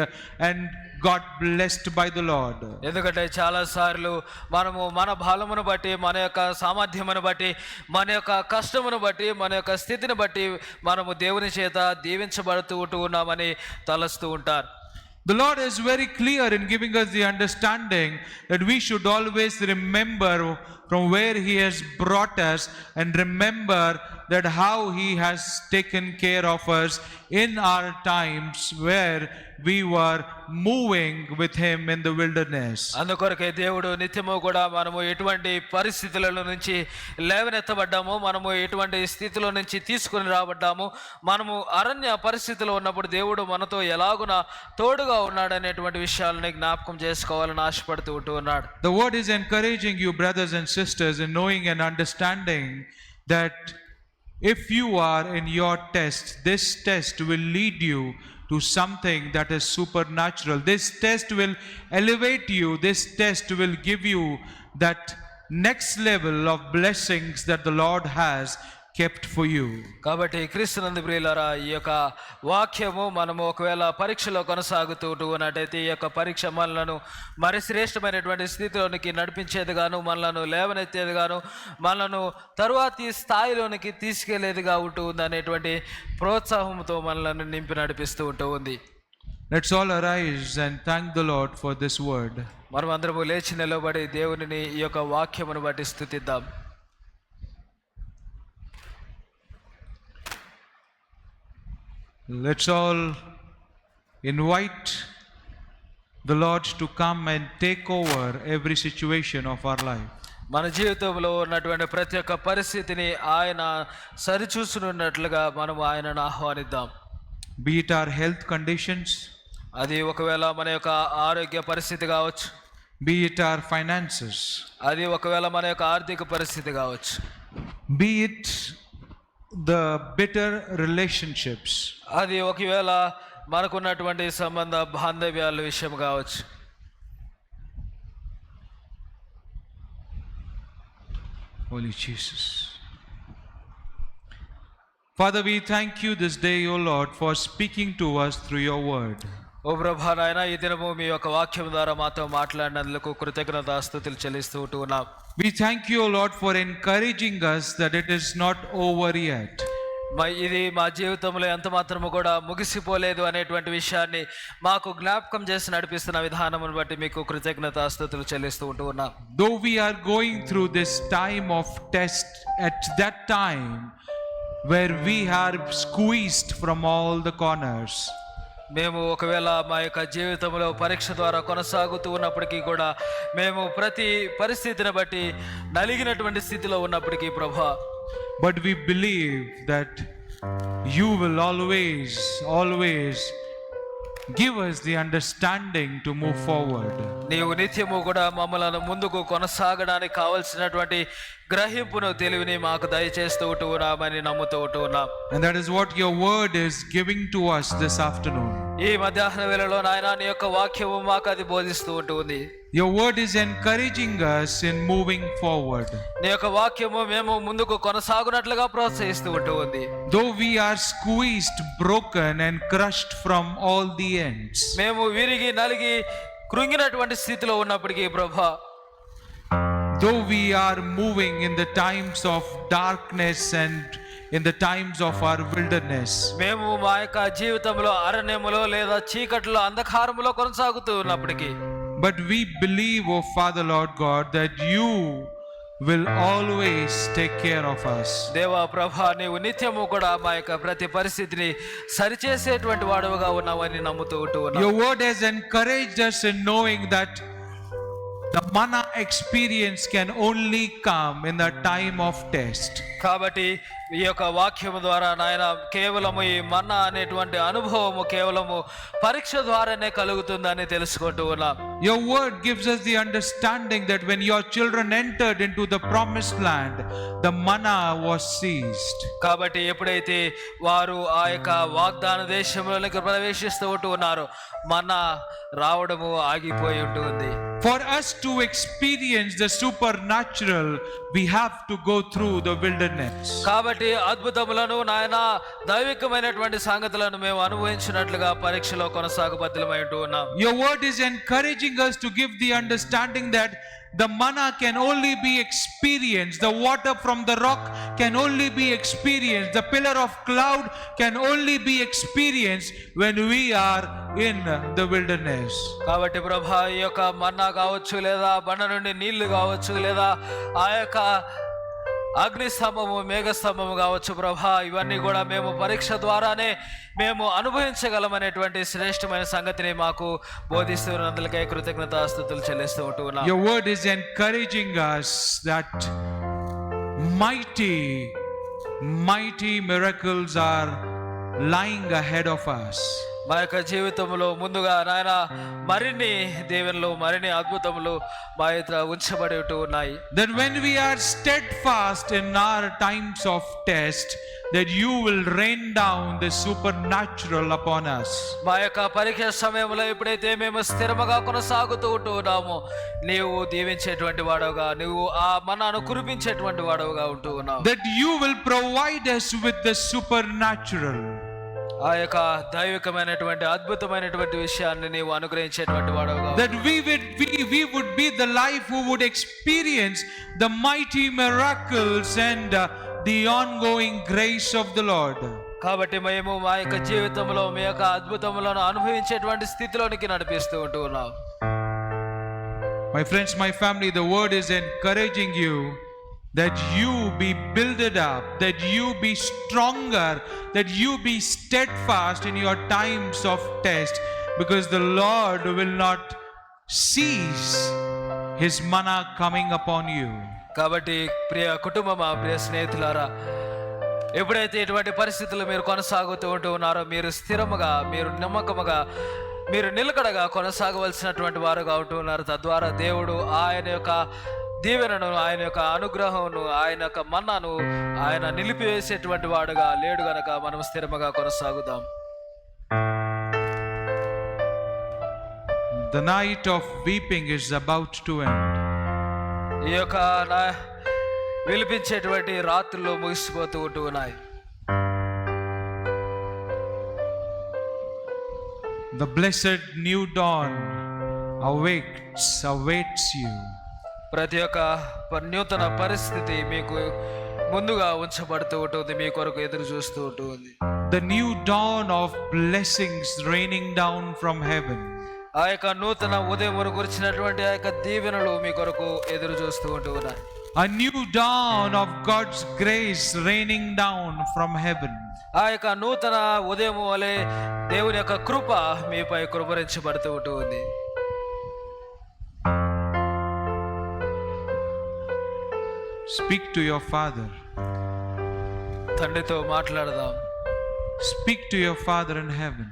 and got blessed by the Lord. ఎందుకంటే చాలాసార్లు మనము మన బలమును బట్టి, మన యొక్క సామర్థ్యమును బట్టి, మన యొక్క కష్టమును బట్టి, మన యొక్క స్థితిని బట్టి మనము దేవుని చేత దీవించబడుతూ ఉన్నామని తలస్తూ ఉంటారు. The Lord is very clear in giving us the understanding that we should always remember from where He has brought us, and remember that how He has taken care of us in our times where we were moving with Him in the wilderness. అందుకొరకే దేవుడు నిత్యము కూడా మనము ఎటువంటి పరిస్థితుల నుంచి లేవనెత్తబడ్డాము, మనము ఎటువంటి స్థితిలో నుంచి తీసుకుని రాబడ్డాము, మనము అరణ్య పరిస్థితిలో ఉన్నప్పుడు దేవుడు మనతో ఎలాగున తోడుగా ఉన్నాడు అనేటువంటి విషయాలని జ్ఞాపకం చేసుకోవాలని ఆశపడుతూ ఉంటూ ఉన్నాడు. The word is encouraging you, brothers and sisters, in knowing and understanding that if you are in your test, this test will lead you to something that is supernatural. This test will elevate you. This test will give you that next level of blessings that the Lord has kept for you. కాబట్టి క్రీస్తునందు ప్రియులారా, ఈ యొక్క వాక్యము మనము ఒకవేళ పరీక్షలో కొనసాగుతూ ఉన్నట్టయితే ఈ యొక్క పరీక్ష మనలను మరి శ్రేష్టమైనటువంటి స్థితిలోనికి నడిపించేదిగాను, మనలను లేవనెత్తేదిగాను, మనలను తరువాతి స్థాయిలోనికి తీసుకెళ్లేదిగా ఉంటుంది అనేటువంటి ప్రోత్సాహంతో మనలను నింపి నడిపిస్తూ ఉంటూ ఉంది. Let's all arise and thank the Lord for this word. మనం అందరము లేచి నిలబడి దేవునిని ఈ యొక్క వాక్యమును బట్టి స్తుతిద్దాం. Let's all invite the Lord to come and take over every situation of our life. మన జీవితంలో ఉన్నటువంటి ప్రతి ఒక్క పరిస్థితిని ఆయన సరిచూసుకున్నట్లుగా మనం ఆయనను ఆహ్వానిద్దాం. Be it our health conditions, అది ఒకవేళ మన యొక్క ఆరోగ్య పరిస్థితి కావచ్చు, be it our finances, అది ఒకవేళ మన యొక్క ఆర్థిక పరిస్థితి కావచ్చు, be it the bitter relationships, అది ఒకవేళ మనకున్నటువంటి సంబంధ బాంధవ్యాల విషయం కావచ్చు. Holy Jesus. Father, we thank you this day, O Lord, for speaking to us through your word. ఓ ప్రభా నాయన, ఈ దినము మీ యొక్క వాక్యం ద్వారా మాతో మాట్లాడినందుకు కృతజ్ఞతాస్తుతులు చెల్లిస్తూ ఉన్నాం. We thank you, O Lord, for encouraging us that it is not over yet. ఇది మా జీవితంలో ఎంత మాత్రము కూడా ముగిసిపోలేదు అనేటువంటి విషయాన్ని మాకు జ్ఞాపకం చేసి నడిపిస్తున్న విధానమును బట్టి మీకు కృతజ్ఞతాస్తుతులు చెల్లిస్తూ ఉన్నాం. Though we are going through this time of test, at that time where we are squeezed from all the corners, మేము ఒకవేళ మా యొక్క జీవితంలో పరీక్ష ద్వారా కొనసాగుతూ ఉన్నప్పటికీ కూడా, మేము ప్రతి పరిస్థితిని బట్టి నలిగినటువంటి స్థితిలో ఉన్నప్పటికీ ప్రభా, but we believe that you will always give us the understanding to move forward. నీవు నిత్యము కూడా మమ్మలను ముందుకు కొనసాగడానికి కావలసినటువంటి గ్రహింపును, తెలివిని మాకు దయచేస్తూ ఉన్నామని నమ్ముతూ ఉన్నాం. And that is what your word is giving to us this afternoon. ఈ మధ్యాహ్న వేళలో నాయన నీ యొక్క వాక్యము మాకు అది బోధిస్తూ ఉంటుంది. Your word is encouraging us in moving forward. నీ యొక్క వాక్యము మేము ముందుకు కొనసాగునట్లుగా ప్రోత్సహిస్తూ ఉంటుంది. Though we are squeezed, broken and crushed from all the ends, మేము విరిగి నలిగి కృంగినటువంటి స్థితిలో ఉన్నప్పటికీ ప్రభా, though we are moving in the times of darkness and in the times of our wilderness, మేము మా యొక్క జీవితంలో అరణ్యములో లేదా చీకటిలో అంధకారములో కొనసాగుతూ ఉన్నప్పటికీ, but we believe, O Father Lord God, that you will always take care of us. దేవా ప్రభా, నీవు నిత్యము కూడా మా యొక్క ప్రతి పరిస్థితిని సరిచేసేటువంటి వాడుగా ఉన్నావని నమ్ముతూ ఉన్నావు. Your word has encouraged us in knowing that The manna experience can only come in the time of test. కాబట్టి ఈ యొక్క వాక్యము ద్వారా నాయన కేవలము ఈ మన్నా అనేటువంటి అనుభవము కేవలము పరీక్ష ద్వారానే కలుగుతుందని తెలుసుకుంటూ ఉన్నాం. Your word gives us the understanding that when your children entered into the promised land, the manna was ceased. కాబట్టి ఎప్పుడైతే వారు ఆ యొక్క వాగ్దాన దేశంలోనికి ప్రవేశిస్తూ ఉన్నారు, మన్నా రావడము ఆగిపోయి ఉంటుంది. For us to experience the supernatural, we have to go through the wilderness. కాబట్టి అద్భుతములను నాయన దైవికమైనటువంటి సంగతులను మేము అనుభవించినట్లుగా పరీక్షలో కొనసాగబద్ధమై ఉంటూ ఉన్నాం. Your word is encouraging us to give the understanding that the manna can only be experienced, the water from the rock can only be experienced, the pillar of cloud can only be experienced when we are in the wilderness. కాబట్టి ప్రభా ఈ యొక్క మన్నా కావచ్చు, లేదా బండ నుండి నీళ్లు కావచ్చు, లేదా ఆ యొక్క అగ్ని స్తంభము, మేఘ స్తంభము కావచ్చు ప్రభా, ఇవన్నీ కూడా మేము పరీక్ష ద్వారానే మేము అనుభవించగలమనేటువంటి శ్రేష్టమైన సంగతిని మాకు బోధిస్తున్నందుకే కృతజ్ఞతాస్తుతులు చెల్లిస్తూ ఉంటున్నాం. Your word is encouraging us that mighty miracles are lying ahead of us. మా యొక్క జీవితంలో ముందుగా నాయన మరిన్ని దీవెనలు, మరిన్ని అద్భుతములు మా ఎదుట ఉంచబడి ఉన్నాయి. That when we are steadfast in our times of test, that you will rain down the supernatural upon us. మా యొక్క పరీక్ష సమయంలో ఎప్పుడైతే మేము స్థిరముగా కొనసాగుతూ ఉన్నామో, నీవు దీవించేటువంటి వాడవుగా, నీవు ఆ మన్నాను కురిపించేటువంటి వాడవుగా ఉంటూ ఉన్నావు. That you will provide us with the supernatural. ఆ యొక్క దైవికమైనటువంటి అద్భుతమైనటువంటి విషయాన్ని నీవు అనుగ్రహించేటువంటి వాడవుగా. That we would be the life who would experience the mighty miracles and the ongoing grace of the Lord. కాబట్టి మేము మా యొక్క జీవితంలో మీ యొక్క అద్భుతములను అనుభవించేటువంటి స్థితిలోనికి నడిపిస్తూ ఉంటున్నాం. My friends, my family, the word is encouraging you that you be builded up, that you be stronger, that you be steadfast in your times of test, because the Lord will not cease his manna coming upon you. కాబట్టి ప్రియ కుటుంబమా, ప్రియ స్నేహితులారా, ఎప్పుడైతే ఇటువంటి పరిస్థితులు మీరు కొనసాగుతూ ఉన్నారో, మీరు స్థిరముగా, మీరు నమ్మకముగా, మీరు నిలకడగా కొనసాగవలసినటువంటి వారుగా ఉంటూ ఉన్నారు. తద్వారా దేవుడు ఆయన యొక్క దీవెనను, ఆయన యొక్క అనుగ్రహమును, ఆయన యొక్క మన్నాను ఆయన నిలిపివేసేటువంటి వాడుగా లేడు గనక మనం స్థిరముగా కొనసాగుదాం. The night of weeping is about to end. ఈ యొక్క విలిపించేటువంటి రాత్రులు ముగిసిపోతూ ఉన్నాయి. The blessed new dawn awaits you. ప్రతి ఒక్క నూతన పరిస్థితి మీకు ముందుగా ఉంచబడుతూ ఉంటుంది, మీ కొరకు ఎదురు చూస్తూ ఉంటుంది. The new dawn of blessings raining down from heaven. ఆ యొక్క నూతన ఉదయం గురించినటువంటి ఆ యొక్క దీవెనలు మీ కొరకు ఎదురు చూస్తూ ఉన్నాయి. A new dawn of God's grace raining down from heaven. ఆ యొక్క నూతన ఉదయం వలె దేవుని యొక్క కృప మీపై కృపరించబడుతూ ఉంటుంది. Speak to your Father. తండ్రితో మాట్లాడదాం. Speak to your Father in heaven.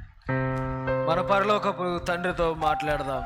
మన పరలోకపు తండ్రితో మాట్లాడదాం.